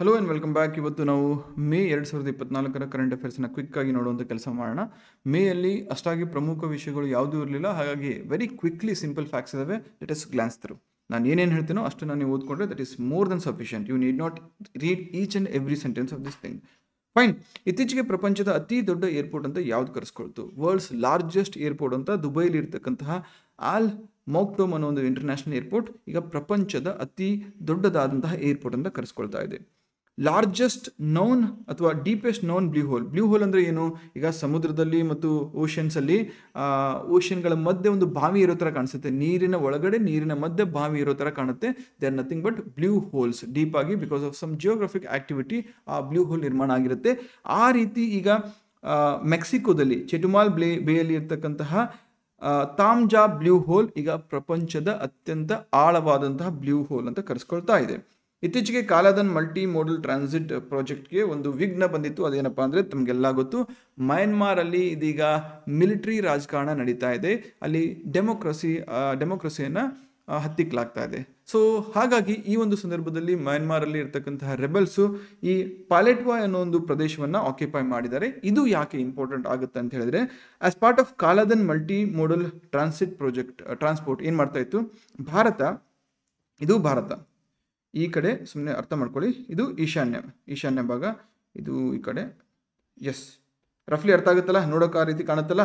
Hello and welcome back. ಇವತ್ತು ನಾವು May 2024 current ಅಫೇರ್ಸ್ನ ಕ್ವಿಕ್ಕಾಗಿ ನೋಡುವಂಥ ಕೆಲಸ ಮಾಡೋಣ. ಮೇಯಲ್ಲಿ ಅಷ್ಟಾಗಿ ಪ್ರಮುಖ ವಿಷಯಗಳು ಯಾವುದೂ ಇರಲಿಲ್ಲ, ಹಾಗಾಗಿ ವೆರಿ ಕ್ವಿಕ್ಲಿ ಸಿಂಪಲ್ ಫ್ಯಾಕ್ಟ್ಸ್ ಇದಾವೆ. Let us glance through. ನಾನು ಏನೇನು ಹೇಳ್ತೀನೋ ಅಷ್ಟನ್ನು ನೀವು ಓದ್ಕೊಂಡ್ರೆ that is more than sufficient. You need not read each and every sentence of this thing. Fine. ಇತ್ತೀಚೆಗೆ ಪ್ರಪಂಚದ ಅತಿ ದೊಡ್ಡ ಏರ್ಪೋರ್ಟ್ ಅಂತ ಯಾವ್ದು ಕರೆಸ್ಕೊಳ್ತು? ವರ್ಲ್ಡ್ಸ್ ಲಾರ್ಜೆಸ್ಟ್ ಏರ್ಪೋರ್ಟ್ ಅಂತ ದುಬೈಲಿ ಇರ್ತಕ್ಕಂತಹ ಆಲ್ ಮೌಕ್ಟೋಮ್ ಅನ್ನೋ ಒಂದು ಇಂಟರ್ನ್ಯಾಷನಲ್ ಏರ್ಪೋರ್ಟ್ ಈಗ ಪ್ರಪಂಚದ ಅತಿ ದೊಡ್ಡದಾದಂತಹ ಏರ್ಪೋರ್ಟ್ ಅಂತ ಕರೆಸ್ಕೊಳ್ತಾ ಇದೆ. ಲಾರ್ಜೆಸ್ಟ್ ನೌನ್ ಅಥವಾ deepest known blue hole. Blue hole ಅಂದರೆ ಏನು? ಈಗ ಸಮುದ್ರದಲ್ಲಿ ಮತ್ತು ಓಷನ್ಸಲ್ಲಿ ಓಷನ್ಗಳ ಮಧ್ಯೆ ಒಂದು ಬಾವಿ ಇರೋ ಥರ ಕಾಣಿಸುತ್ತೆ. ನೀರಿನ ಒಳಗಡೆ ನೀರಿನ ಮಧ್ಯೆ ಬಾವಿ ಇರೋ ಥರ ಕಾಣುತ್ತೆ. They are nothing but blue holes. Deep ಆಗಿ because of some geographic activity ಆ ಬ್ಲೂ ಹೋಲ್ ನಿರ್ಮಾಣ ಆಗಿರುತ್ತೆ. ಆ ರೀತಿ ಈಗ ಮೆಕ್ಸಿಕೋದಲ್ಲಿ ಚೆಟುಮಾಲ್ ಬೇಯಲ್ಲಿ ಇರ್ತಕ್ಕಂತಹ ತಾಮ್ಜಾ ಬ್ಲೂ ಹೋಲ್ ಈಗ ಪ್ರಪಂಚದ ಅತ್ಯಂತ ಆಳವಾದಂತಹ ಬ್ಲೂ ಹೋಲ್ ಅಂತ ಕರೆಸ್ಕೊಳ್ತಾ ಇದೆ. ಇತ್ತೀಚೆಗೆ ಕಾಲಾದನ್ ಮಲ್ಟಿ ಮೋಡಲ್ ಟ್ರಾನ್ಸಿಟ್ ಪ್ರಾಜೆಕ್ಟ್ಗೆ ಒಂದು ವಿಘ್ನ ಬಂದಿತ್ತು. ಅದೇನಪ್ಪ ಅಂದರೆ ತಮಗೆಲ್ಲ ಗೊತ್ತು, ಮಯನ್ಮಾರಲ್ಲಿ ಇದೀಗ ಮಿಲಿಟರಿ ರಾಜಕಾರಣ ನಡೀತಾ ಇದೆ. ಅಲ್ಲಿ ಡೆಮೋಕ್ರಸಿಯನ್ನು ಹತ್ತಿಕ್ಕಲಾಗ್ತಾ ಇದೆ. ಸೊ ಹಾಗಾಗಿ ಈ ಒಂದು ಸಂದರ್ಭದಲ್ಲಿ ಮಯನ್ಮಾರಲ್ಲಿ ಇರ್ತಕ್ಕಂತಹ ರೆಬೆಲ್ಸು ಈ ಪಾಲೆಟ್ವಾ ಅನ್ನೋ ಒಂದು ಪ್ರದೇಶವನ್ನು ಆಕ್ಯುಪೈ ಮಾಡಿದ್ದಾರೆ. ಇದು ಯಾಕೆ ಇಂಪಾರ್ಟೆಂಟ್ ಆಗುತ್ತೆ ಅಂತ ಹೇಳಿದ್ರೆ, as part of Kaladan multi modal transit transport ಏನು ಮಾಡ್ತಾ ಇತ್ತು ಭಾರತ. ಈ ಕಡೆ ಸುಮ್ಮನೆ ಅರ್ಥ ಮಾಡ್ಕೊಳ್ಳಿ, ಇದು ಈಶಾನ್ಯ ಭಾಗ, ಇದು ಈ ಕಡೆ. ಎಸ್, ರಫ್ಲಿ ಅರ್ಥ ಆಗುತ್ತಲ್ಲ, ನೋಡೋಕೆ ಆ ರೀತಿ ಕಾಣುತ್ತಲ್ಲ.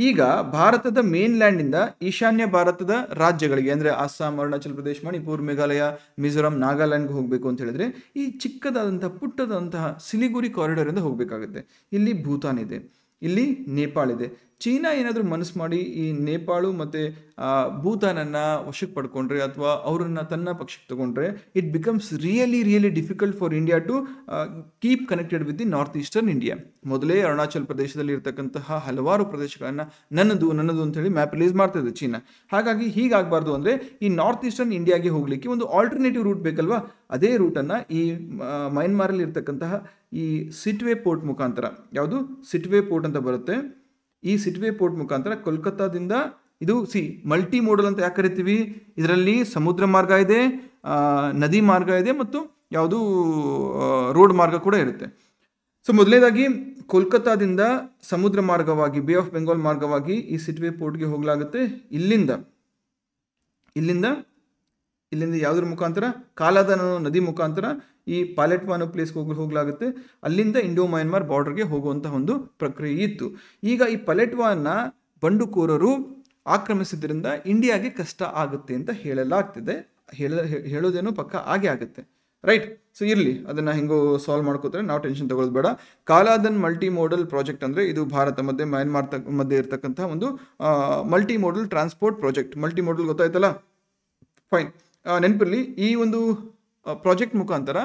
ಈಗ ಭಾರತದ ಮೇನ್ ಲ್ಯಾಂಡಿಂದ ಈಶಾನ್ಯ ಭಾರತದ ರಾಜ್ಯಗಳಿಗೆ ಅಂದರೆ ಅಸ್ಸಾಂ, ಅರುಣಾಚಲ್ ಪ್ರದೇಶ್, ಮಣಿಪುರ್, ಮೇಘಾಲಯ, ಮಿಜೋರಾಂ, ನಾಗಾಲ್ಯಾಂಡ್ಗೆ ಹೋಗಬೇಕು ಅಂತ ಹೇಳಿದ್ರೆ ಈ ಚಿಕ್ಕದಾದಂತಹ ಪುಟ್ಟದಂತಹ ಸಿಲಿಗುರಿ ಕಾರಿಡಾರಿಂದ ಹೋಗಬೇಕಾಗುತ್ತೆ. ಇಲ್ಲಿ ಭೂತಾನ್ ಇದೆ, ಇಲ್ಲಿ ನೇಪಾಳ ಇದೆ. ಚೀನಾ ಏನಾದರೂ ಮನಸ್ಸು ಮಾಡಿ ಈ ನೇಪಾಳು ಮತ್ತು ಭೂತಾನನ್ನು ವಶಕ್ಕೆ ಪಡ್ಕೊಂಡ್ರೆ ಅಥವಾ ಅವರನ್ನು ತನ್ನ ಪಕ್ಷಕ್ಕೆ ತಗೊಂಡ್ರೆ it becomes really difficult for India to keep connected with the north eastern India. ಮೊದಲೇ ಅರುಣಾಚಲ್ ಪ್ರದೇಶದಲ್ಲಿ ಇರ್ತಕ್ಕಂತಹ ಹಲವಾರು ಪ್ರದೇಶಗಳನ್ನು ನನ್ನದು ಅಂತೇಳಿ ಮ್ಯಾಪ್ ರಿಲೀಸ್ ಮಾಡ್ತಾ ಇದೆ ಚೀನಾ. ಹಾಗಾಗಿ ಹೀಗಾಗಬಾರ್ದು ಅಂದರೆ ಈ ನಾರ್ತ್ ಈಸ್ಟರ್ನ್ ಇಂಡಿಯಾಗೆ ಹೋಗಲಿಕ್ಕೆ ಒಂದು ಆಲ್ಟರ್ನೇಟಿವ್ ರೂಟ್ ಬೇಕಲ್ವಾ? ಅದೇ ರೂಟನ್ನು ಈ ಮಯನ್ಮಾರಲ್ಲಿ ಇರ್ತಕ್ಕಂತಹ ಈ ಸಿಟ್ವೆ ಪೋರ್ಟ್ ಮುಖಾಂತರ, ಯಾವುದು ಸಿಟ್ವೆ ಪೋರ್ಟ್ ಅಂತ ಬರುತ್ತೆ, ಈ ಸಿಟ್ವೆ ಪೋರ್ಟ್ ಮುಖಾಂತರ ಕೋಲ್ಕತ್ತಾದಿಂದ ಇದು ಮಲ್ಟಿ ಮೋಡಲ್ ಅಂತ ಯಾಕೆ ಕರಿತೀವಿ? ಇದರಲ್ಲಿ ಸಮುದ್ರ ಮಾರ್ಗ ಇದೆ, ನದಿ ಮಾರ್ಗ ಇದೆ ಮತ್ತು ಯಾವುದು ರೋಡ್ ಮಾರ್ಗ ಕೂಡ ಇರುತ್ತೆ. ಸೊ ಮೊದಲನೇದಾಗಿ ಕೋಲ್ಕತ್ತಾದಿಂದ ಸಮುದ್ರ ಮಾರ್ಗವಾಗಿ ಬೇ ಆಫ್ ಬೆಂಗಾಲ್ ಮಾರ್ಗವಾಗಿ ಈ ಸಿಟ್ವೆ ಪೋರ್ಟ್ಗೆ ಹೋಗಲಾಗುತ್ತೆ. ಇಲ್ಲಿಂದ ಯಾವುದ್ರ ಮುಖಾಂತರ? ಕಾಲಾದನ್ ಅನ್ನೋ ನದಿ ಮುಖಾಂತರ ಈ ಪಾಲೆಟ್ವಾ ಅನ್ನೋ ಪ್ಲೇಸ್ಗೆ ಹೋಗಲಾಗುತ್ತೆ. ಅಲ್ಲಿಂದ ಇಂಡೋ ಮಯನ್ಮಾರ್ ಬಾರ್ಡರ್ಗೆ ಹೋಗುವಂತಹ ಒಂದು ಪ್ರಕ್ರಿಯೆ ಇತ್ತು. ಈಗ ಈ ಪಾಲೆಟ್ವಾನ ಬಂಡುಕೋರರು ಆಕ್ರಮಿಸಿದ್ರಿಂದ ಇಂಡಿಯಾಗೆ ಕಷ್ಟ ಆಗುತ್ತೆ ಅಂತ ಹೇಳಲಾಗ್ತಿದೆ. ಹೇಳೋದೇನೋ ಪಕ್ಕ ಆಗೇ ಆಗುತ್ತೆ, ರೈಟ್? ಸೊ ಇರಲಿ, ಅದನ್ನು ಹೆಂಗೋ ಸಾಲ್ವ್ ಮಾಡ್ಕೋತಾರೆ, ನಾವು ಟೆನ್ಷನ್ ತಗೊಳ್ಳೋದು ಬೇಡ. ಕಾಲಾದನ್ ಮಲ್ಟಿ ಮೋಡಲ್ ಪ್ರಾಜೆಕ್ಟ್ ಅಂದರೆ ಇದು ಭಾರತ ಮತ್ತು ಮಯನ್ಮಾರ್ ಮಧ್ಯೆ ಇರ್ತಕ್ಕಂಥ ಒಂದು multi model transport project. Multi model ಗೊತ್ತಾಯ್ತಲ್ಲ? ಫೈನ್. ನೆನಪಿರಲಿ, ಈ ಒಂದು ಪ್ರಾಜೆಕ್ಟ್ ಮುಖಾಂತರ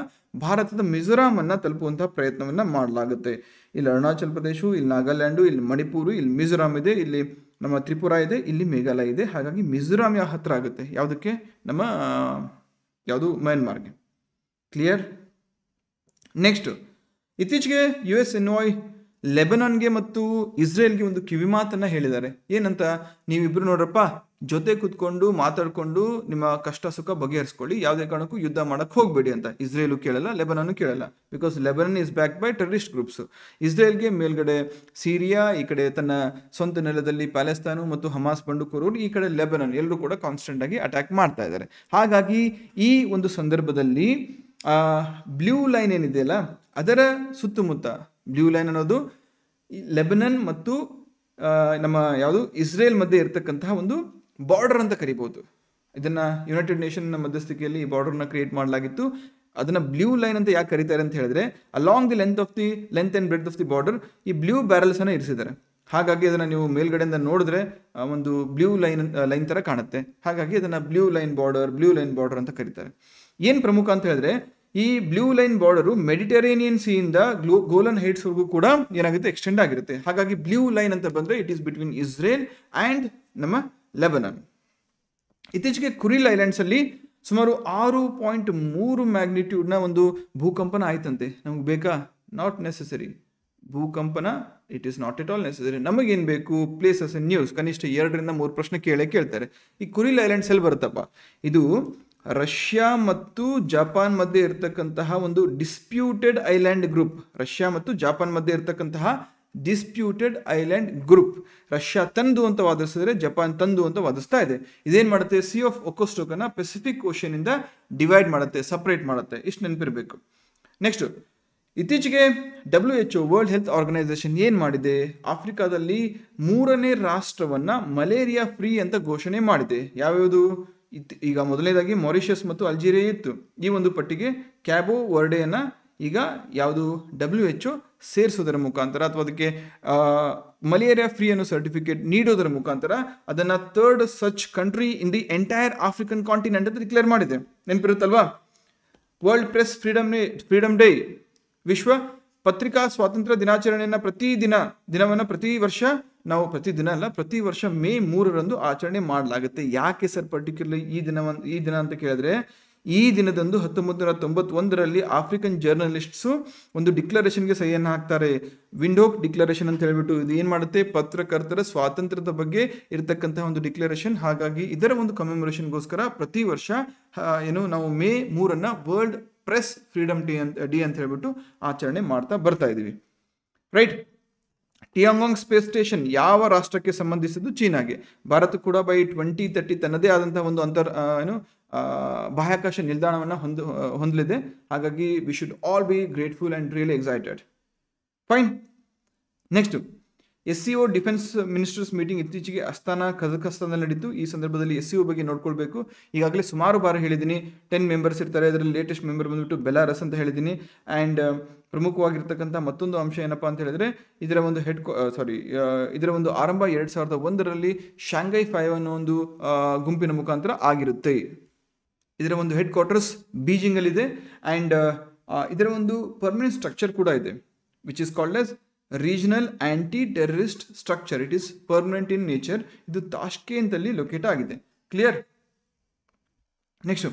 ಭಾರತದ ಮಿಜೋರಾಮನ್ನು ತಲುಪುವಂತಹ ಪ್ರಯತ್ನವನ್ನು ಮಾಡಲಾಗುತ್ತೆ. ಇಲ್ಲಿ ಅರುಣಾಚಲ್ ಪ್ರದೇಶ, ಇಲ್ಲಿ ನಾಗಾಲ್ಯಾಂಡು, ಇಲ್ಲಿ ಮಣಿಪುರು, ಇಲ್ಲಿ ಮಿಜೋರಾಮ್ ಇದೆ, ಇಲ್ಲಿ ನಮ್ಮ ತ್ರಿಪುರಾ ಇದೆ, ಇಲ್ಲಿ ಮೇಘಾಲಯ ಇದೆ. ಹಾಗಾಗಿ ಮಿಜೋರಾಮ್ ಯಾವ ಹತ್ರ ಆಗುತ್ತೆ? ಯಾವುದಕ್ಕೆ? ನಮ್ಮ ಯಾವುದು ಮಯನ್ಮಾರ್ಗೆ. ಕ್ಲಿಯರ್? ನೆಕ್ಸ್ಟ್, ಇತ್ತೀಚೆಗೆ USNY ಲೆಬನಾನ್ಗೆ ಮತ್ತು ಇಸ್ರೇಲ್ಗೆ ಒಂದು ಕಿವಿಮಾತನ್ನು ಹೇಳಿದ್ದಾರೆ. ಏನಂತ? ನೀವಿಬ್ಬರು ನೋಡ್ರಪ್ಪ, ಜೊತೆ ಕೂತ್ಕೊಂಡು ಮಾತಾಡಿಕೊಂಡು ನಿಮ್ಮ ಕಷ್ಟ ಸುಖ ಬಗೆಹರಿಸ್ಕೊಳ್ಳಿ, ಯಾವುದೇ ಕಾರಣಕ್ಕೂ ಯುದ್ಧ ಮಾಡಕ್ಕೆ ಹೋಗಬೇಡಿ ಅಂತ. ಇಸ್ರೇಲು ಕೇಳಲ್ಲ, ಲೆಬನಾನು ಕೇಳಲ್ಲ. Because Lebanon is back by terrorist groups. ಇಸ್ರೇಲ್ಗೆ ಮೇಲ್ಗಡೆ ಸಿರಿಯಾ, ಈ ಕಡೆ ತನ್ನ ಸ್ವಂತ ನೆಲದಲ್ಲಿ ಪ್ಯಾಲೆಸ್ತಾನು ಮತ್ತು ಹಮಾಸ್ ಬಂಡುಕೋರರು, ಈ ಕಡೆ ಲೆಬನಾನ್, ಎಲ್ಲರೂ ಕೂಡ ಕಾನ್ಸ್ಟೆಂಟ್ ಆಗಿ ಅಟ್ಯಾಕ್ ಮಾಡ್ತಾ ಇದ್ದಾರೆ. ಹಾಗಾಗಿ ಈ ಒಂದು ಸಂದರ್ಭದಲ್ಲಿ ಬ್ಲೂ ಲೈನ್ ಏನಿದೆಯಲ್ಲ ಅದರ ಸುತ್ತಮುತ್ತ, ಬ್ಲೂ ಲೈನ್ ಅನ್ನೋದು ಲೆಬನನ್ ಮತ್ತು ನಮ್ಮ ಯಾವುದು ಇಸ್ರೇಲ್ ಮಧ್ಯೆ ಇರತಕ್ಕಂತಹ ಒಂದು ಬಾರ್ಡರ್ ಅಂತ ಕರಿಬಹುದು. ಇದನ್ನು ಯುನೈಟೆಡ್ ನೇಷನ್ ಮಧ್ಯಸ್ಥಿಕೆಯಲ್ಲಿ ಈ ಬಾರ್ಡರ್ನ ಕ್ರಿಯೇಟ್ ಮಾಡಲಾಗಿತ್ತು. ಅದನ್ನು ಬ್ಲೂ ಲೈನ್ ಅಂತ ಯಾಕೆ ಕರೀತಾರೆ ಅಂತ ಹೇಳಿದ್ರೆ, along the length and breadth of the border ಈ ಬ್ಲೂ ಬ್ಯಾರಲ್ಸನ್ನು ಇರಿಸಿದ್ದಾರೆ. ಹಾಗಾಗಿ ಅದನ್ನು ನೀವು ಮೇಲ್ಗಡೆಯಿಂದ ನೋಡಿದ್ರೆ ಒಂದು ಬ್ಲೂ ಲೈನ್ ಥರ ಕಾಣುತ್ತೆ. ಹಾಗಾಗಿ ಅದನ್ನು ಬ್ಲೂ ಲೈನ್ ಬಾರ್ಡರ್ ಅಂತ ಕರೀತಾರೆ. ಏನು ಪ್ರಮುಖ ಅಂತ ಹೇಳಿದ್ರೆ, ಈ ಬ್ಲೂ ಲೈನ್ ಬಾರ್ಡರು ಮೆಡಿಟರೇನಿಯನ್ ಸೀಯಿಂದ ಗೋಲನ್ ಹೈಟ್ಸ್ವರೆಗೂ ಕೂಡ ಏನಾಗುತ್ತೆ, ಎಕ್ಸ್ಟೆಂಡ್ ಆಗಿರುತ್ತೆ. ಹಾಗಾಗಿ ಬ್ಲೂ ಲೈನ್ ಅಂತ ಬಂದರೆ it is between Israel and ನಮ್ಮ ಲೆಬನಾನ್. ಇತ್ತೀಚೆಗೆ ಕುರಿಲ್ ಐಲ್ಯಾಂಡ್ಸಲ್ಲಿ ಸುಮಾರು 6.3 ಮ್ಯಾಗ್ನಿಟ್ಯೂಡ್ನ ಒಂದು ಭೂಕಂಪನ ಆಯ್ತಂತೆ. ನಮಗೆ ಬೇಕಾ? Not necessary. ಭೂಕಂಪನ it is not at all necessary. ನಮಗೇನು ಬೇಕು? Places in news. ಕನಿಷ್ಠ 2 ರಿಂದ 3 ಪ್ರಶ್ನೆ ಕೇಳ್ತಾರೆ. ಈ ಕುರಿಲ್ ಐಲ್ಯಾಂಡ್ಸ್ ಎಲ್ಲಿ ಬರುತ್ತಪ್ಪ? ಇದು ರಷ್ಯಾ ಮತ್ತು ಜಪಾನ್ ಮಧ್ಯೆ ಇರತಕ್ಕಂತಹ ಒಂದು ಡಿಸ್ಪ್ಯೂಟೆಡ್ ಐಲ್ಯಾಂಡ್ ಗ್ರೂಪ್. ರಷ್ಯಾ ಮತ್ತು ಜಪಾನ್ ಮಧ್ಯೆ ಇರತಕ್ಕಂತಹ ಡಿಸ್ಪ್ಯೂಟೆಡ್ ಐಲ್ಯಾಂಡ್ ಗ್ರೂಪ್. ರಷ್ಯಾ ತಂದು ಅಂತ ವಾದಿಸಿದ್ರೆ ಜಪಾನ್ ತಂದು ಅಂತ ವಾದಿಸ್ತಾ ಇದೆ. ಇದೇನು ಮಾಡುತ್ತೆ, ಸಿ ಆಫ್ ಒಕೋಸ್ಟೋಕ್ ಅನ್ನ ಪೆಸಿಫಿಕ್ ಓಷನ್ ಇಂದ ಡಿವೈಡ್ ಮಾಡುತ್ತೆ, ಸಪರೇಟ್ ಮಾಡುತ್ತೆ. ಇಷ್ಟು ನೆನಪಿರಬೇಕು. ನೆಕ್ಸ್ಟ್, ಇತ್ತೀಚೆಗೆ WHO ವರ್ಲ್ಡ್ ಹೆಲ್ತ್ ಆರ್ಗನೈಸೇಷನ್ ಏನು ಮಾಡಿದೆ, ಆಫ್ರಿಕಾದಲ್ಲಿ 3ನೇ ರಾಷ್ಟ್ರವನ್ನ ಮಲೇರಿಯಾ ಫ್ರೀ ಅಂತ ಘೋಷಣೆ ಮಾಡಿದೆ. ಯಾವ್ಯಾವುದು? ಈಗ ಮೊದಲನೇದಾಗಿ ಮಾರಿಷಸ್ ಮತ್ತು ಅಲ್ಜೀರಿಯಾ ಇತ್ತು. ಈ ಒಂದು ಪಟ್ಟಿಗೆ ಕ್ಯಾಬೋ ವರ್ಡೆಯನ್ನ ಈಗ ಯಾವುದು WHO ಸೇರಿಸೋದರ ಮುಖಾಂತರ ಅಥವಾ ಅದಕ್ಕೆ ಮಲೇರಿಯಾ ಫ್ರೀ ಅನ್ನೋ ಸರ್ಟಿಫಿಕೇಟ್ ನೀಡೋದರ ಮುಖಾಂತರ ಅದನ್ನ 3rd such country in the entire African continent ಅಂತ ಡಿಕ್ಲೇರ್ ಮಾಡಿದೆ. ನೆನಪಿರುತ್ತಲ್ವಾ? ವರ್ಲ್ಡ್ ಪ್ರೆಸ್ ಫ್ರೀಡಮ್ ಡೇ, ವಿಶ್ವ ಪತ್ರಿಕಾ ಸ್ವಾತಂತ್ರ್ಯ ದಿನಾಚರಣೆಯನ್ನ ಪ್ರತಿ ವರ್ಷ ನಾವು ಪ್ರತಿ ವರ್ಷ ಮೇ 3ರಂದು ಆಚರಣೆ ಮಾಡಲಾಗುತ್ತೆ. ಯಾಕೆ ಸರ್ ಪರ್ಟಿಕ್ಯುಲರ್ಲಿ ಈ ದಿನ ಅಂತ ಕೇಳಿದ್ರೆ, ಈ ದಿನದಂದು 1991ರಲ್ಲಿ ಆಫ್ರಿಕನ್ ಜರ್ನಲಿಸ್ಟ್ಸು ಒಂದು ಡಿಕ್ಲರೇಷನ್ಗೆ ಸಹಿಯನ್ನು ಹಾಕ್ತಾರೆ. ವಿಂಡೋಕ್ ಡಿಕ್ಲರೇಷನ್ ಅಂತ ಹೇಳ್ಬಿಟ್ಟು. ಇದು ಏನು ಮಾಡುತ್ತೆ, ಪತ್ರಕರ್ತರ ಸ್ವಾತಂತ್ರ್ಯದ ಬಗ್ಗೆ ಇರತಕ್ಕಂತಹ ಒಂದು ಡಿಕ್ಲರೇಷನ್. ಹಾಗಾಗಿ ಇದರ ಒಂದು ಕಮೆಮೊರೇಷನ್ಗೋಸ್ಕರ ಪ್ರತಿ ವರ್ಷ ನಾವು May 3 world press freedom day ಅಂತ ಹೇಳ್ಬಿಟ್ಟು ಆಚರಣೆ ಮಾಡ್ತಾ ಬರ್ತಾ ಇದೀವಿ. ರೈಟ್. ಟಿಯಾಂಗಾಂಗ್ ಸ್ಪೇಸ್ ಸ್ಟೇಷನ್ ಯಾವ ರಾಷ್ಟ್ರಕ್ಕೆ ಸಂಬಂಧಿಸಿದ್ದು? ಚೀನಾಗೆ. ಭಾರತ ಕೂಡ ಬೈ 2030 ತನ್ನದೇ ಆದಂತಹ ಒಂದು ಬಾಹ್ಯಾಕಾಶ ನಿಲ್ದಾಣವನ್ನು ಹೊಂದಲಿದೆ. ಹಾಗಾಗಿ we should all be grateful and really excited. Fine. Next, SCO defence ministers meeting ಇತ್ತೀಚೆಗೆ ಅಸ್ತಾನಾ ಕಜಕಸ್ತಾನದಲ್ಲಿ ನಡೀತು. ಈ ಸಂದರ್ಭದಲ್ಲಿ SCO ಬಗ್ಗೆ ನೋಡ್ಕೊಳ್ಬೇಕು. ಈಗಾಗಲೇ ಸುಮಾರು ಬಾರಿ ಹೇಳಿದ್ದೀನಿ, 10 ಮೆಂಬರ್ಸ್ ಇರ್ತಾರೆ. ಅದರಲ್ಲಿ ಲೇಟೆಸ್ಟ್ ಮೆಂಬರ್ ಬಂದ್ಬಿಟ್ಟು ಬೆಲಾರಸ್ ಅಂತ ಹೇಳಿದ್ದೀನಿ. ಆ್ಯಂಡ್ ಪ್ರಮುಖವಾಗಿರ್ತಕ್ಕಂಥ ಮತ್ತೊಂದು ಅಂಶ ಏನಪ್ಪಾ ಅಂತ ಹೇಳಿದ್ರೆ, ಇದರ ಒಂದು ಆರಂಭ 2001ರಲ್ಲಿ ಶಾಂಘೈ 5 ಅನ್ನೋ ಒಂದು ಗುಂಪಿನ ಮುಖಾಂತರ ಆಗಿರುತ್ತೆ. ಇದರ ಒಂದು ಹೆಡ್ ಕ್ವಾರ್ಟರ್ಸ್ ಬೀಜಿಂಗ್ ಅಲ್ಲಿ ಇದೆ. ಆ್ಯಂಡ್ ಇದರ ಒಂದು ಪರ್ಮನೆಂಟ್ ಸ್ಟ್ರಕ್ಚರ್ ಕೂಡ ಇದೆ, which is called as regional aunty terrorist structure. It is permanent in nature. ಇದು ತಾಷ್ಕೆಂಟ್ ಅಲ್ಲಿ ಲೊಕೇಟ್ ಆಗಿದೆ. ಕ್ಲಿಯರ್? ನೆಕ್ಸ್ಟ್,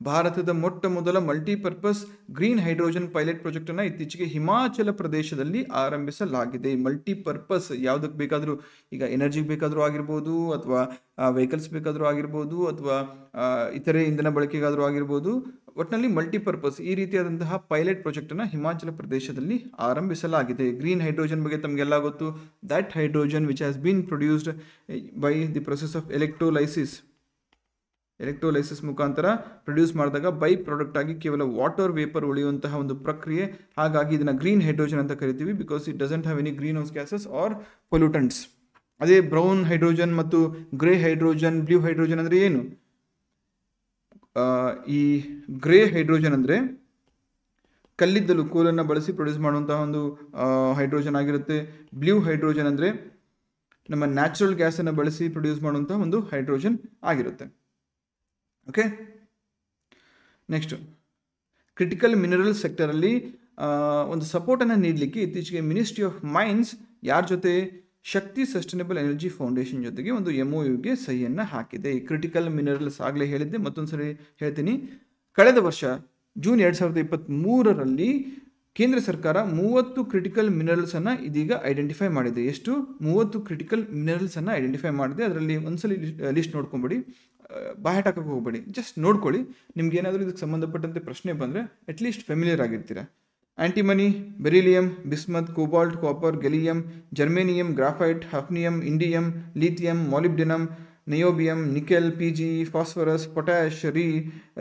ಭಾರತದ ಮೊಟ್ಟ ಮೊದಲ multipurpose green hydrogen pilot project ಅನ್ನು ಇತ್ತೀಚೆಗೆ ಹಿಮಾಚಲ ಪ್ರದೇಶದಲ್ಲಿ ಆರಂಭಿಸಲಾಗಿದೆ. ಮಲ್ಟಿಪರ್ಪಸ್ ಯಾವುದಕ್ಕೆ ಬೇಕಾದರೂ, ಈಗ ಎನರ್ಜಿಗೆ ಬೇಕಾದರೂ ಆಗಿರ್ಬೋದು, ಅಥವಾ ವೆಹಿಕಲ್ಸ್ ಬೇಕಾದರೂ ಆಗಿರ್ಬೋದು, ಅಥವಾ ಇತರೆ ಇಂಧನ ಬಳಕೆಗಾದರೂ ಆಗಿರ್ಬೋದು. ಒಟ್ಟಿನಲ್ಲಿ ಮಲ್ಟಿಪರ್ಪಸ್ ಈ ರೀತಿಯಾದಂತಹ ಪೈಲಟ್ ಪ್ರಾಜೆಕ್ಟ್ ಅನ್ನು ಹಿಮಾಚಲ ಪ್ರದೇಶದಲ್ಲಿ ಆರಂಭಿಸಲಾಗಿದೆ. ಗ್ರೀನ್ ಹೈಡ್ರೋಜನ್ ಬಗ್ಗೆ ತಮಗೆಲ್ಲ ಗೊತ್ತು. That hydrogen which has been produced by the process of electrolysis ಮುಖಾಂತರ ಪ್ರೊಡ್ಯೂಸ್ ಮಾಡಿದಾಗ ಬೈ ಪ್ರಾಡಕ್ಟ್ ಆಗಿ ಕೇವಲ ವಾಟರ್ ವೇಪರ್ ಉಳಿಯುವಂತಹ ಒಂದು ಪ್ರಕ್ರಿಯೆ. ಹಾಗಾಗಿ ಇದನ್ನ ಗ್ರೀನ್ ಹೈಡ್ರೋಜನ್ ಅಂತ ಕರಿತೀವಿ, because it doesn't have any greenhouse gases or pollutants. ಅದೇ ಬ್ರೌನ್ ಹೈಡ್ರೋಜನ್ ಮತ್ತು ಗ್ರೇ ಹೈಡ್ರೋಜನ್, ಬ್ಲೂ ಹೈಡ್ರೋಜನ್ ಅಂದರೆ ಏನು? ಈ ಗ್ರೇ ಹೈಡ್ರೋಜನ್ ಅಂದರೆ ಕಲ್ಲಿದ್ದಲು, ಕೋಲನ್ನು ಬಳಸಿ ಪ್ರೊಡ್ಯೂಸ್ ಮಾಡುವಂತಹ ಒಂದು ಹೈಡ್ರೋಜನ್ ಆಗಿರುತ್ತೆ. ಬ್ಲೂ ಹೈಡ್ರೋಜನ್ ಅಂದರೆ ನಮ್ಮ ನ್ಯಾಚುರಲ್ ಗ್ಯಾಸನ್ನು ಬಳಸಿ ಪ್ರೊಡ್ಯೂಸ್ ಮಾಡುವಂತಹ ಒಂದು ಹೈಡ್ರೋಜನ್ ಆಗಿರುತ್ತೆ. ಓಕೆ. ನೆಕ್ಸ್ಟ್, ಕ್ರಿಟಿಕಲ್ ಮಿನರಲ್ ಸೆಕ್ಟರಲ್ಲಿ ಒಂದು ಸಪೋರ್ಟನ್ನು ನೀಡಲಿಕ್ಕೆ ಇತ್ತೀಚೆಗೆ ಮಿನಿಸ್ಟ್ರಿ ಆಫ್ ಮೈನ್ಸ್ ಯಾರ ಜೊತೆ, ಶಕ್ತಿ ಸಸ್ಟೈನಬಲ್ ಎನರ್ಜಿ ಫೌಂಡೇಶನ್ ಜೊತೆಗೆ ಒಂದು MOUಗೆ ಸಹಿಯನ್ನು ಹಾಕಿದೆ. ಈ ಕ್ರಿಟಿಕಲ್ ಮಿನರಲ್ಸ್ ಆಗಲೇ ಹೇಳಿದ್ದೆ, ಮತ್ತೊಂದು ಸರಿ ಹೇಳ್ತೀನಿ. ಕಳೆದ ವರ್ಷ ಜೂನ್ 2023ರಲ್ಲಿ ಕೇಂದ್ರ ಸರ್ಕಾರ 30 ಕ್ರಿಟಿಕಲ್ ಮಿನರಲ್ಸ್ ಅನ್ನು ಇದೀಗ ಐಡೆಂಟಿಫೈ ಮಾಡಿದೆ. ಎಷ್ಟು? 30 ಕ್ರಿಟಿಕಲ್ ಮಿನರಲ್ಸ್ ಅನ್ನು ಐಡೆಂಟಿಫೈ ಮಾಡಿದೆ. ಅದರಲ್ಲಿ ಒಂದ್ಸಲಿ ಲಿಸ್ಟ್ ನೋಡ್ಕೊಂಬಿಡಿ, ಬಾಯ್ ಹಾಕಕ್ಕೆ ಹೋಗ್ಬೇಡಿ, ಜಸ್ಟ್ ನೋಡ್ಕೊಳ್ಳಿ. ನಿಮ್ಗೆ ಏನಾದರೂ ಇದಕ್ಕೆ ಸಂಬಂಧಪಟ್ಟಂತೆ ಪ್ರಶ್ನೆ ಬಂದರೆ ಅಟ್ಲೀಸ್ಟ್ ಫೆಮಿಲಿಯರ್ ಆಗಿರ್ತೀರ. Antimony, beryllium, bismuth, cobalt, copper, gallium, germanium, graphite, hafnium, indium, lithium, molybdenum, niobium, nickel, PG, phosphorus, potash,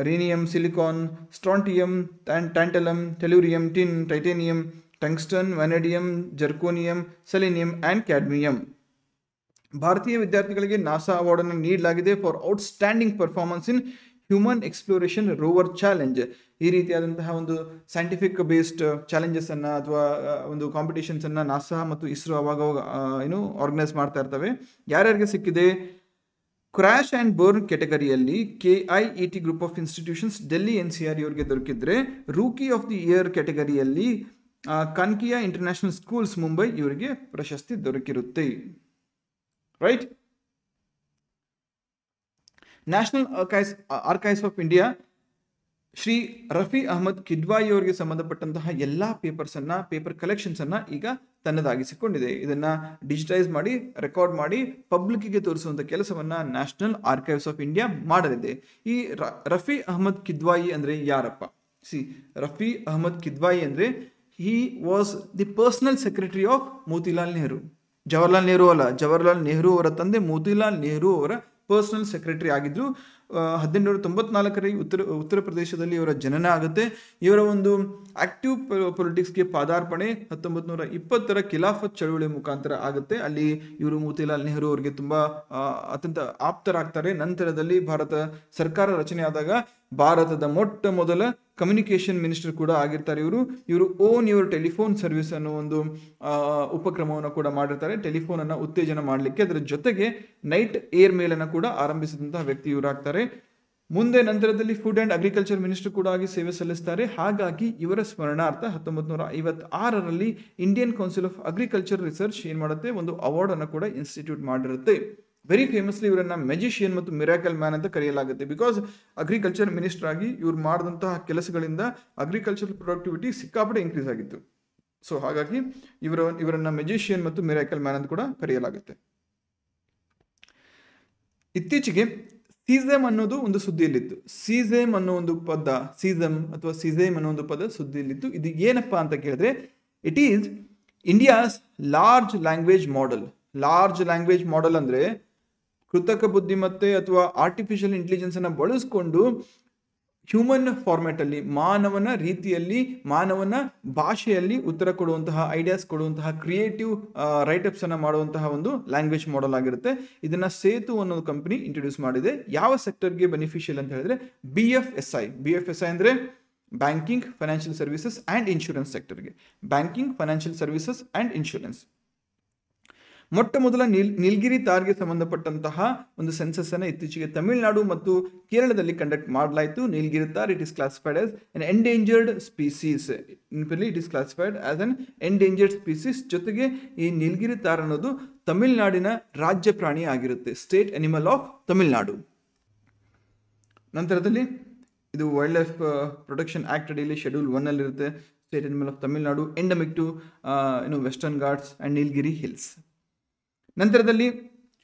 rhenium, silicon, strontium, tantalum, tellurium, tin, titanium, tungsten, vanadium, zirconium, selenium and cadmium. ಭಾರತೀಯ ವಿದ್ಯಾರ್ಥಿಗಳಿಗೆ NASA ಅವಾರ್ಡನ್ನು ನೀಡಲಾಗಿದೆ for outstanding performance in human exploration rover challenge. ಈ ರೀತಿಯಾದಂತಹ ಒಂದು scientific based challenges ಅನ್ನು ಅಥವಾ ಒಂದು ಕಾಂಪಿಟೇಷನ್ಸ್ ಅನ್ನು ನಾಸಾ ಮತ್ತು ಇಸ್ರೋ ಅವಾಗ ಆರ್ಗನೈಸ್ ಮಾಡ್ತಾ ಇರ್ತವೆ. ಯಾರ್ಯಾರಿಗೆ ಸಿಕ್ಕಿದೆ? ಕ್ರ್ಯಾಶ್ ಆ್ಯಂಡ್ ಬರ್ನ್ ಕೆಟಗರಿಯಲ್ಲಿ KIET group of institutions Delhi NCR ಇವರಿಗೆ ದೊರಕಿದ್ರೆ, ರೂಕಿ ಆಫ್ ದಿ ಇಯರ್ ಕೆಟಗರಿಯಲ್ಲಿ ಕನ್ಕಿಯಾ ಇಂಟರ್ನ್ಯಾಷನಲ್ ಸ್ಕೂಲ್ಸ್ ಮುಂಬೈ ಇವರಿಗೆ ಪ್ರಶಸ್ತಿ ದೊರಕಿರುತ್ತೆ. Right. National archives of India Shri Rafi Ahmed Kidwai ಅವರಿಗೆ ಸಂಬಂಧಪಟ್ಟಂತಹ ಎಲ್ಲ ಪೇಪರ್ ಕಲೆಕ್ಷನ್ಸನ್ನು ಈಗ ತನ್ನದಾಗಿಸಿಕೊಂಡಿದೆ. ಇದನ್ನು ಡಿಜಿಟೈಸ್ ಮಾಡಿ ರೆಕಾರ್ಡ್ ಮಾಡಿ ಪಬ್ಲಿಕ್ಕಿಗೆ ತೋರಿಸುವಂಥ ಕೆಲಸವನ್ನು ನ್ಯಾಷನಲ್ ಆರ್ಕೈವ್ಸ್ ಆಫ್ ಇಂಡಿಯಾ ಮಾಡಲಿದೆ. ಈ ರಫಿ ಅಹಮದ್ ಕಿದ್ವಾಯಿ ಅಂದರೆ ಯಾರಪ್ಪ? ರಫಿ ಅಹಮದ್ ಕಿದ್ವಾಯಿ ಅಂದರೆ he was the personal secretary of Motilal Nehru. Jawaharlal Nehru ಅಲ್ಲ, ಜವಾಹರ್ಲಾಲ್ ನೆಹರು ಅವರ ತಂದೆ ಮೋತಿಲಾಲ್ ನೆಹರು ಅವರ ಪರ್ಸನಲ್ ಸೆಕ್ರೆಟರಿ ಆಗಿದ್ರು. 1894ರಲ್ಲಿ ಉತ್ತರ ಪ್ರದೇಶದಲ್ಲಿ ಇವರ ಜನನ ಆಗುತ್ತೆ. ಇವರ ಒಂದು ಆಕ್ಟಿವ್ ಪೊಲಿಟಿಕ್ಸ್ಗೆ ಪಾದಾರ್ಪಣೆ 1920ರ ಖಿಲಾಫತ್ ಚಳುವಳಿ ಮುಖಾಂತರ ಆಗುತ್ತೆ. ಅಲ್ಲಿ ಇವರು ಮೋತಿಲಾಲ್ ನೆಹರು ಅವರಿಗೆ ತುಂಬಾ ಅತ್ಯಂತ ಆಪ್ತರಾಗ್ತಾರೆ. ನಂತರದಲ್ಲಿ ಭಾರತ ಸರ್ಕಾರ ರಚನೆ ಆದಾಗ ಭಾರತದ ಮೊಟ್ಟ ಮೊದಲ ಕಮ್ಯುನಿಕೇಷನ್ ಮಿನಿಸ್ಟರ್ ಕೂಡ ಆಗಿರ್ತಾರೆ ಇವರು ಓನ್ ಯುವರ್ ಟೆಲಿಫೋನ್ ಸರ್ವಿಸ್ ಅನ್ನೋ ಒಂದು ಉಪಕ್ರಮವನ್ನು ಕೂಡ ಮಾಡಿರ್ತಾರೆ, ಟೆಲಿಫೋನ್ ಅನ್ನು ಉತ್ತೇಜನ ಮಾಡಲಿಕ್ಕೆ. ಅದರ ಜೊತೆಗೆ ನೈಟ್ ಏರ್ ಮೇಲ್ ಅನ್ನು ಕೂಡ ಆರಂಭಿಸಿದಂತಹ ವ್ಯಕ್ತಿ ಇವರಾಗ್ತಾರೆ. ಮುಂದೆ ನಂತರದಲ್ಲಿ ಫುಡ್ ಅಂಡ್ ಅಗ್ರಿಕಲ್ಚರ್ ಮಿನಿಸ್ಟರ್ ಕೂಡ ಆಗಿ ಸೇವೆ ಸಲ್ಲಿಸ್ತಾರೆ. ಹಾಗಾಗಿ ಇವರ ಸ್ಮರಣಾರ್ಥ 1956ರಲ್ಲಿ Indian council of agriculture research ಏನ್ ಮಾಡುತ್ತೆ, ಒಂದು ಅವಾರ್ಡ್ ಅನ್ನು ಕೂಡ ಇನ್ಸ್ಟಿಟ್ಯೂಟ್ ಮಾಡಿರುತ್ತೆ. ವೆರಿ ಫೇಮಸ್ಲಿ ಇವರನ್ನ ಮೆಜಿಷಿಯನ್ ಮತ್ತು ಮಿರಾಕಲ್ ಮ್ಯಾನ್ ಅಂತ ಕರೆಯಲಾಗುತ್ತೆ. ಬಿಕಾಸ್ ಅಗ್ರಿಕಲ್ಚರ್ ಮಿನಿಸ್ಟರ್ ಆಗಿ ಇವ್ರು ಮಾಡಿದಂತಹ ಕೆಲಸಗಳಿಂದ ಅಗ್ರಿಕಲ್ಚರ್ ಪ್ರೊಡಕ್ಟಿವಿಟಿ ಸಿಕ್ಕಾಪಟ್ಟೆ ಇನ್ಕ್ರೀಸ್ ಆಗಿತ್ತು. ಸೊ ಹಾಗಾಗಿ ಇವರನ್ನ ಮೆಜಿಷಿಯನ್ ಮತ್ತು ಮಿರಾಕಲ್ ಮ್ಯಾನ್ ಅಂತ ಕೂಡ ಕರೆಯಲಾಗುತ್ತೆ. ಇತ್ತೀಚೆಗೆ ಸೀಸಮ್ ಅನ್ನೋದು ಒಂದು ಸುದ್ದಿಯಲ್ಲಿತ್ತು. ಸೀಸಮ್ ಅನ್ನೋ ಒಂದು ಪದ, ಸೀಸಮ್ ಅನ್ನೋ ಒಂದು ಪದ ಸುದ್ದಿಯಲ್ಲಿತ್ತು. ಇದು ಏನಪ್ಪಾ ಅಂತ ಕೇಳಿದ್ರೆ, it is India's large language model ಅಂದ್ರೆ ಕೃತಕ ಬುದ್ಧಿಮತ್ತೆ ಅಥವಾ ಆರ್ಟಿಫಿಷಿಯಲ್ ಇಂಟೆಲಿಜೆನ್ಸ್ ಅನ್ನು ಬಳಸಿಕೊಂಡು ಹ್ಯೂಮನ್ ಫಾರ್ಮ್ಯಾಟ್ ಅಲ್ಲಿ, ಮಾನವನ ರೀತಿಯಲ್ಲಿ, ಮಾನವನ ಭಾಷೆಯಲ್ಲಿ ಉತ್ತರ ಕೊಡುವಂತಹ, ಐಡಿಯಾಸ್ ಕೊಡುವಂತಹ, ಕ್ರಿಯೇಟಿವ್ ರೈಟಪ್ಸ್ ಅನ್ನು ಮಾಡುವಂತಹ ಒಂದು ಲ್ಯಾಂಗ್ವೇಜ್ ಮಾಡೆಲ್ ಆಗಿರುತ್ತೆ. ಇದನ್ನ ಸೇತು ಅನ್ನೋ ಕಂಪನಿ ಇಂಟ್ರೊಡ್ಯೂಸ್ ಮಾಡಿದೆ. ಯಾವ ಸೆಕ್ಟರ್ಗೆ ಬೆನಿಫಿಷಿಯಲ್ ಅಂತ ಹೇಳಿದ್ರೆ BFSI ಅಂದ್ರೆ banking, financial services and insurance ಸೆಕ್ಟರ್ಗೆ. Banking, financial services and insurance. ಮೊಟ್ಟ ಮೊದಲ ನೀಲಗಿರಿ ತಾರ್ಗೆ ಸಂಬಂಧಪಟ್ಟಂತಹ ಒಂದು ಸೆನ್ಸಸ್ ಅನ್ನು ಇತ್ತೀಚೆಗೆ ತಮಿಳುನಾಡು ಮತ್ತು ಕೇರಳದಲ್ಲಿ ಕಂಡಕ್ಟ್ ಮಾಡಲಾಯಿತು. Nilgiri tahr it is classified as an endangered species. It is classified as an endangered species. ಜೊತೆಗೆ ಈ ನೀಲಗಿರಿ ತಾರ್ ಅನ್ನೋದು ತಮಿಳುನಾಡಿನ ರಾಜ್ಯ ಪ್ರಾಣಿ ಆಗಿರುತ್ತೆ, ಸ್ಟೇಟ್ ಅನಿಮಲ್ ಆಫ್ ತಮಿಳುನಾಡು. ನಂತರದಲ್ಲಿ ಇದು ವೈಲ್ಡ್ ಲೈಫ್ ಪ್ರೊಟೆಕ್ಷನ್ ಆಕ್ಟ್ ಅಡಿಯಲ್ಲಿ ಶೆಡ್ಯೂಲ್ 1 ಅಲ್ಲಿರುತ್ತೆ. State animal of Tamil Nadu, endemic to Western Ghats and Nilgiri hills. ನಂತರದಲ್ಲಿ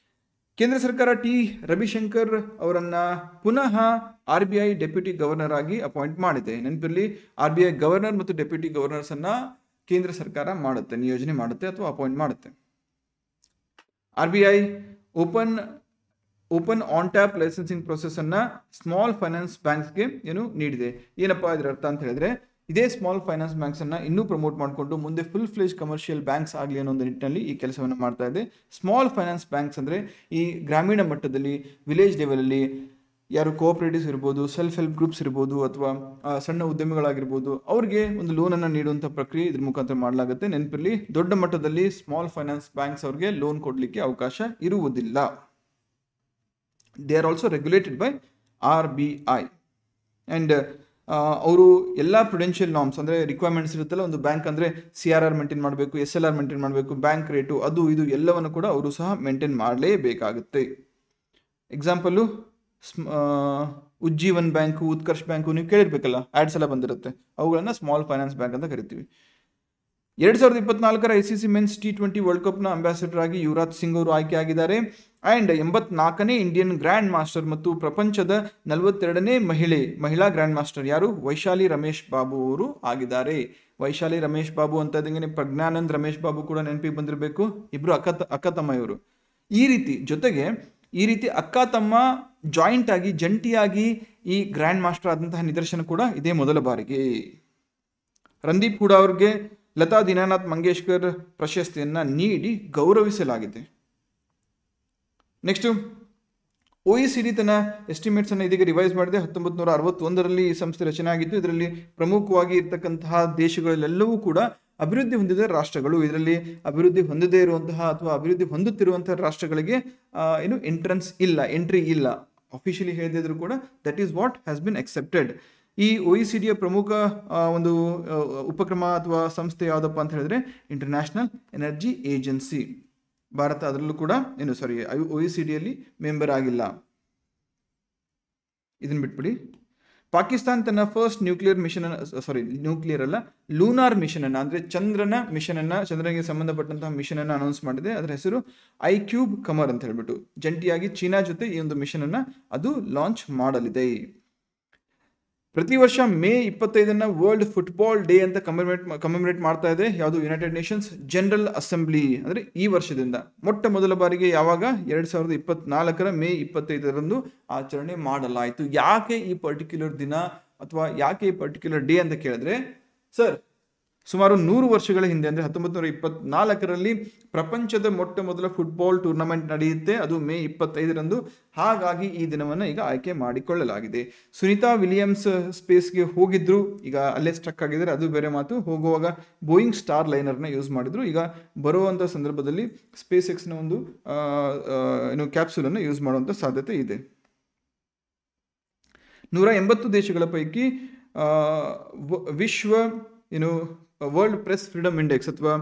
ಕೇಂದ್ರ ಸರ್ಕಾರ ಟಿ ರವಿಶಂಕರ್ ಅವರನ್ನ ಪುನಃ RBI ಡೆಪ್ಯೂಟಿ ಗವರ್ನರ್ ಆಗಿ ಅಪಾಯಿಂಟ್ ಮಾಡಿದೆ. ನೆನಪಿರಲಿ, RBI ಗವರ್ನರ್ ಮತ್ತು ಡೆಪ್ಯೂಟಿ ಗವರ್ನರ್ಸ್ ಅನ್ನ ಕೇಂದ್ರ ಸರ್ಕಾರ ಮಾಡುತ್ತೆ, ನಿಯೋಜನೆ ಮಾಡುತ್ತೆ ಅಥವಾ ಅಪಾಯಿಂಟ್ ಮಾಡುತ್ತೆ. RBI open on tap licensing process ಅನ್ನ ಸ್ಮಾಲ್ ಫೈನಾನ್ಸ್ ಬ್ಯಾಂಕ್ಸ್ಗೆ ನೀಡಿದೆ. ಏನಪ್ಪಾ ಇದರ ಅರ್ಥ ಅಂತ ಹೇಳಿದ್ರೆ, ಇದೇ ಸ್ಮಾಲ್ ಫೈನಾನ್ಸ್ ಬ್ಯಾಂಕ್ಸ್ ಅನ್ನ ಇನ್ನೂ ಪ್ರಮೋಟ್ ಮಾಡಿಕೊಂಡು ಮುಂದೆ ಫುಲ್ ಫ್ಲೇಜ್ ಕಮರ್ಷಿಯಲ್ ಬ್ಯಾಂಕ್ಸ್ ಆಗಲಿ ಅನ್ನೋ ಒಂದು ನಿಟ್ಟಿನಲ್ಲಿ ಈ ಕೆಲಸವನ್ನು ಮಾಡ್ತಾ ಇದೆ. ಸ್ಮಾಲ್ ಫೈನಾನ್ಸ್ ಬ್ಯಾಂಕ್ಸ್ ಅಂದ್ರೆ ಈ ಗ್ರಾಮೀಣ ಮಟ್ಟದಲ್ಲಿ, ವಿಲೇಜ್ ಲೆವೆಲಲ್ಲಿ ಯಾರು ಕೋಆಪರೇಟಿವ್ಸ್ ಇರ್ಬೋದು, ಸೆಲ್ಫ್ ಹೆಲ್ಪ್ ಗ್ರೂಪ್ಸ್ ಇರ್ಬೋದು, ಅಥವಾ ಸಣ್ಣ ಉದ್ಯಮಿಗಳಾಗಿರ್ಬೋದು, ಅವ್ರಿಗೆ ಒಂದು ಲೋನ್ ಅನ್ನು ನೀಡುವಂಥ ಪ್ರಕ್ರಿಯೆ ಇದ್ರ ಮುಖಾಂತರ ಮಾಡಲಾಗುತ್ತೆ. ನೆನಪಿರಲಿ, ದೊಡ್ಡ ಮಟ್ಟದಲ್ಲಿ ಸ್ಮಾಲ್ ಫೈನಾನ್ಸ್ ಬ್ಯಾಂಕ್ಸ್ ಅವ್ರಿಗೆ ಲೋನ್ ಕೊಡಲಿಕ್ಕೆ ಅವಕಾಶ ಇರುವುದಿಲ್ಲ. They are also regulated by RBI and ಅವರು ಎಲ್ಲ ಪ್ರುಡೆನ್ಷಿಯಲ್ ನಾರ್ಮ್ಸ್ ಅಂದರೆ ರಿಕ್ವೈರ್ಮೆಂಟ್ಸ್ ಇರುತ್ತಲ್ಲ, ಒಂದು ಬ್ಯಾಂಕ್ ಅಂದರೆ CRR ಮೇಂಟೈನ್ ಮಾಡಬೇಕು, SLR ಮೇಂಟೈನ್ ಮಾಡಬೇಕು, ಬ್ಯಾಂಕ್ ರೇಟು, ಅದು ಇದು ಎಲ್ಲವನ್ನು ಕೂಡ ಅವರು ಸಹ ಮೇಂಟೈನ್ ಮಾಡಲೇಬೇಕಾಗುತ್ತೆ. Example Ujjivan bank, Utkarsh bank ನೀವು ಕೇಳಿರ್ಬೇಕಲ್ಲ, ಆ್ಯಡ್ಸ್ ಎಲ್ಲ ಬಂದಿರುತ್ತೆ. ಅವುಗಳನ್ನು ಸ್ಮಾಲ್ ಫೈನಾನ್ಸ್ ಬ್ಯಾಂಕ್ ಅಂತ ಕರಿತೀವಿ. 2024ರ ICC ಮೆನ್ಸ್ T20 ವರ್ಲ್ಡ್ ಕಪ್ನ ಅಂಬಾಸಿಡರ್ ಆಗಿ ಯುವರಾಜ್ ಸಿಂಗ್ ಅವರು ಆಯ್ಕೆ ಆಗಿದ್ದಾರೆ. ಆ್ಯಂಡ್ 84ನೇ ಇಂಡಿಯನ್ ಗ್ರ್ಯಾಂಡ್ ಮಾಸ್ಟರ್ ಮತ್ತು ಪ್ರಪಂಚದ 42ನೇ ಮಹಿಳಾ ಗ್ರ್ಯಾಂಡ್ ಮಾಸ್ಟರ್ ಯಾರು? ವೈಶಾಲಿ ರಮೇಶ್ ಬಾಬು ಅವರು ಆಗಿದ್ದಾರೆ. ವೈಶಾಲಿ ರಮೇಶ್ ಬಾಬು ಅಂತ ಇದ್ದಂಗೆ ಪ್ರಜ್ಞಾನಂದ್ ರಮೇಶ್ ಬಾಬು ಕೂಡ ನೆನಪಿಗೆ ಬಂದಿರಬೇಕು. ಇಬ್ರು ಅಕ್ಕ ತಮ್ಮ ಇವರು. ಈ ರೀತಿ ಅಕ್ಕ ತಮ್ಮ ಜಾಯಿಂಟ್ ಆಗಿ, ಜಂಟಿಯಾಗಿ ಈ ಗ್ರ್ಯಾಂಡ್ ಮಾಸ್ಟರ್ ಆದಂತಹ ನಿದರ್ಶನ ಕೂಡ ಇದೇ ಮೊದಲ ಬಾರಿಗೆ. ರಂದೀಪ್ ಹೂಡಾ ಅವ್ರಿಗೆ ಲತಾ ದೀನಾನಾಥ್ ಮಂಗೇಶ್ಕರ್ ಪ್ರಶಸ್ತಿಯನ್ನ ನೀಡಿ ಗೌರವಿಸಲಾಗಿದೆ. ನೆಕ್ಸ್ಟ್, OECD ತನ್ನ ಎಸ್ಟಿಮೇಟ್ಸ್ ಅನ್ನು ಇದೀಗ ರಿವೈಸ್ ಮಾಡಿದೆ. 1961ರಲ್ಲಿ ಈ ಸಂಸ್ಥೆ ರಚನೆ ಆಗಿತ್ತು. ಇದರಲ್ಲಿ ಪ್ರಮುಖವಾಗಿ ಇರ್ತಕ್ಕಂತಹ ದೇಶಗಳೆಲ್ಲವೂ ಕೂಡ ಅಭಿವೃದ್ಧಿ ಹೊಂದಿದ ರಾಷ್ಟ್ರಗಳು. ಇದರಲ್ಲಿ ಅಭಿವೃದ್ಧಿ ಹೊಂದದೇ ಇರುವಂತಹ ಅಥವಾ ಅಭಿವೃದ್ಧಿ ಹೊಂದುತ್ತಿರುವಂತಹ ರಾಷ್ಟ್ರಗಳಿಗೆ ಎಂಟ್ರಿ ಇಲ್ಲ. ಅಫಿಷಿಯಲಿ ಹೇಳಿದ್ರು ಕೂಡ that is what has been accepted. ಈ OECD ಪ್ರಮುಖ ಒಂದು ಉಪಕ್ರಮ ಅಥವಾ ಸಂಸ್ಥೆ ಯಾವುದಪ್ಪ ಅಂತ ಹೇಳಿದ್ರೆ ಇಂಟರ್ನ್ಯಾಷನಲ್ ಎನರ್ಜಿ ಏಜೆನ್ಸಿ. ಭಾರತ ಅದರಲ್ಲೂ ಕೂಡ OECD ಯಲ್ಲಿ ಮೆಂಬರ್ ಆಗಿಲ್ಲ. ಇದನ್ನ ಬಿಟ್ಬಿಡಿ. ಪಾಕಿಸ್ತಾನ ತನ್ನ ಫಸ್ಟ್ ನ್ಯೂಕ್ಲಿಯರ್ ಮಿಷನ್ ನ್ಯೂಕ್ಲಿಯರ್ ಅಲ್ಲ, ಲೂನಾರ್ ಮಿಷನ್ ಅನ್ನ, ಅಂದ್ರೆ ಚಂದ್ರನ ಮಿಷನ್ ಅನ್ನ, ಚಂದ್ರನಿಗೆ ಸಂಬಂಧಪಟ್ಟಂತಹ ಮಿಷನ್ ಅನ್ನ ಅನೌನ್ಸ್ ಮಾಡಿದೆ. ಅದರ ಹೆಸರು ಐಕ್ಯೂಬ್ ಕಮರ್ ಅಂತ ಹೇಳ್ಬಿಟ್ಟು. ಜಂಟಿಯಾಗಿ ಚೀನಾ ಜೊತೆ ಈ ಒಂದು ಮಿಷನ್ ಅನ್ನ ಅದು ಲಾಂಚ್ ಮಾಡಲಿದೆ. ಪ್ರತಿ ವರ್ಷ ಮೇ 25 ವರ್ಲ್ಡ್ ಫುಟ್ಬಾಲ್ ಡೇ ಅಂತ ಕಮೆಮರೇಟ್ ಮಾಡ್ತಾ ಇದೆ ಯಾವುದು ಯುನೈಟೆಡ್ ನೇಷನ್ಸ್ ಜನರಲ್ ಅಸೆಂಬ್ಲಿ. ಅಂದ್ರೆ ಈ ವರ್ಷದಿಂದ ಮೊಟ್ಟ ಮೊದಲ ಬಾರಿಗೆ ಯಾವಾಗ 2024 ಮೇ 25 ಆಚರಣೆ ಮಾಡಲಾಯಿತು. ಯಾಕೆ ಈ ಪರ್ಟಿಕ್ಯುಲರ್ ದಿನ ಅಥವಾ ಯಾಕೆ ಈ ಪರ್ಟಿಕ್ಯುಲರ್ ಡೇ ಅಂತ ಕೇಳಿದ್ರೆ, ಸರ್ ಸುಮಾರು 100 ವರ್ಷಗಳ ಹಿಂದೆ ಅಂದ್ರೆ 1924 ಪ್ರಪಂಚದ ಮೊಟ್ಟ ಮೊದಲ ಫುಟ್ಬಾಲ್ ಟೂರ್ನಮೆಂಟ್ ನಡೆಯುತ್ತೆ. ಅದು ಮೇ 25 ಹಾಗಾಗಿ ಈ ದಿನವನ್ನು ಈಗ ಆಯ್ಕೆ ಮಾಡಿಕೊಳ್ಳಲಾಗಿದೆ. ಸುನೀತಾ ವಿಲಿಯಮ್ಸ್ ಸ್ಪೇಸ್ಗೆ ಹೋಗಿದ್ರು, ಈಗ ಅಲ್ಲೇ ಸ್ಟ್ರಕ್ ಆಗಿದ್ದಾರೆ, ಅದು ಬೇರೆ ಮಾತು. ಹೋಗುವಾಗ ಬೋಯಿಂಗ್ ಸ್ಟಾರ್ ಲೈನರ್ನ ಯೂಸ್ ಮಾಡಿದ್ರು. ಈಗ ಬರುವಂಥ ಸಂದರ್ಭದಲ್ಲಿ ಸ್ಪೇಸ್ ಎಕ್ಸ್ನ ಒಂದು ಕ್ಯಾಪ್ಸೂಲನ್ನು ಯೂಸ್ ಮಾಡುವಂಥ ಸಾಧ್ಯತೆ ಇದೆ. 180 ದೇಶಗಳ ಪೈಕಿ ವಿಶ್ವ ವರ್ಲ್ಡ್ ಪ್ರೆಸ್ ಫ್ರೀಡಮ್ ಇಂಡೆಕ್ಸ್ ಅಥವಾ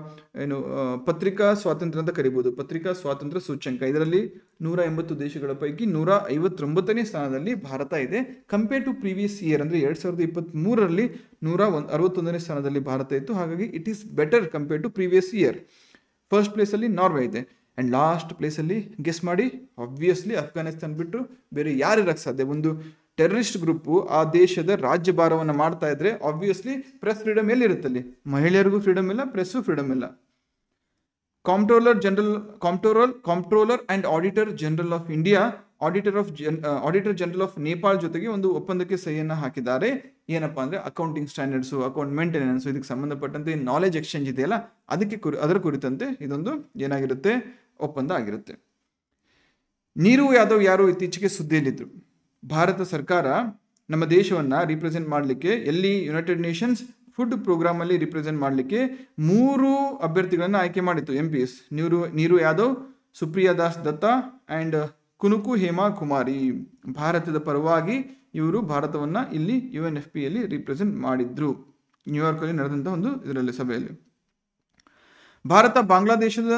ಪತ್ರಿಕಾ ಸ್ವಾತಂತ್ರ್ಯ ಅಂತ ಕರಿಬಹುದು, ಪತ್ರಿಕಾ ಸ್ವಾತಂತ್ರ್ಯ ಸೂಚ್ಯಂಕ, ಇದರಲ್ಲಿ 180 ದೇಶಗಳ ಪೈಕಿ 159ನೇ ಸ್ಥಾನದಲ್ಲಿ ಭಾರತ ಇದೆ. ಕಂಪೇರ್ ಟು ಪ್ರೀವಿಯಸ್ ಇಯರ್ ಅಂದ್ರೆ 2023 161ನೇ ಸ್ಥಾನದಲ್ಲಿ ಭಾರತ ಇತ್ತು. ಹಾಗಾಗಿ it is better compare to previous year. First place ಅಲ್ಲಿ ನಾರ್ವೆ ಇದೆ ಅಂಡ್ ಲಾಸ್ಟ್ ಪ್ಲೇಸ್ ಅಲ್ಲಿ ಗೆಸ್ ಮಾಡಿ, ಆಬ್ವಿಯಸ್ಲಿ ಅಫ್ಘಾನಿಸ್ತಾನ್ ಬಿಟ್ಟು ಬೇರೆ ಯಾರಿರಕ್ಕೆ ಸಾಧ್ಯ? ಒಂದು ಟೆರರಿಸ್ಟ್ ಗ್ರೂಪ್ ಆ ದೇಶದ ರಾಜ್ಯಭಾರವನ್ನು ಮಾಡ್ತಾ ಇದ್ರೆ ಆಬ್ವಿಯಸ್ಲಿ ಪ್ರೆಸ್ ಫ್ರೀಡಮ್ ಎಲ್ಲಿರುತ್ತಲ್ಲಿ? ಮಹಿಳೆಯರಿಗೂ ಫ್ರೀಡಮ್ ಇಲ್ಲ, ಪ್ರೆಸ್ಸು ಫ್ರೀಡಮ್ ಇಲ್ಲ. Comptroller and auditor general of India, auditor general of Nepal ಜೊತೆಗೆ ಒಂದು ಒಪ್ಪಂದಕ್ಕೆ ಸಹಿಯನ್ನು ಹಾಕಿದ್ದಾರೆ. ಏನಪ್ಪಾ ಅಂದ್ರೆ ಅಕೌಂಟಿಂಗ್ ಸ್ಟ್ಯಾಂಡರ್ಡ್ಸು, ಅಕೌಂಟ್ ಮೇಂಟೆನೆನ್ಸ್, ಇದಕ್ಕೆ ಸಂಬಂಧಪಟ್ಟಂತೆ ನಾಲೆಜ್ ಎಕ್ಸ್ಚೇಂಜ್ ಇದೆಯಲ್ಲ, ಅದರ ಕುರಿತಂತೆ ಇದೊಂದು ಏನಾಗಿರುತ್ತೆ, ಒಪ್ಪಂದ ಆಗಿರುತ್ತೆ. ನೀರು ಯಾದವ್ ಯಾರು ಇತ್ತೀಚೆಗೆ ಸುದ್ದಿಯಲ್ಲಿದ್ರು. ಭಾರತ ಸರ್ಕಾರ ನಮ್ಮ ದೇಶವನ್ನು ರಿಪ್ರೆಸೆಂಟ್ ಮಾಡಲಿಕ್ಕೆ ಎಲ್ಲಿ ಯುನೈಟೆಡ್ ನೇಷನ್ಸ್ ಫುಡ್ ಪ್ರೋಗ್ರಾಮ್ ಅಲ್ಲಿ ರಿಪ್ರೆಸೆಂಟ್ ಮಾಡಲಿಕ್ಕೆ 3 ಅಭ್ಯರ್ಥಿಗಳನ್ನು ಆಯ್ಕೆ ಮಾಡಿತ್ತು. MPs ನೀರು ಯಾದವ್, ಸುಪ್ರಿಯಾ ದಾಸ್ ದತ್ತಾ ಅಂಡ್ ಕುನುಕು ಹೇಮಾ ಕುಮಾರಿ. ಭಾರತದ ಪರವಾಗಿ ಇವರು ಭಾರತವನ್ನ ಇಲ್ಲಿ UNFP ಯಲ್ಲಿ ರಿಪ್ರೆಸೆಂಟ್ ಮಾಡಿದ್ರು, ನ್ಯೂಯಾರ್ಕ್ ಅಲ್ಲಿ ನಡೆದಂತಹ ಒಂದು ಇದರಲ್ಲಿ ಸಭೆಯಲ್ಲಿ. ಭಾರತ ಬಾಂಗ್ಲಾದೇಶದ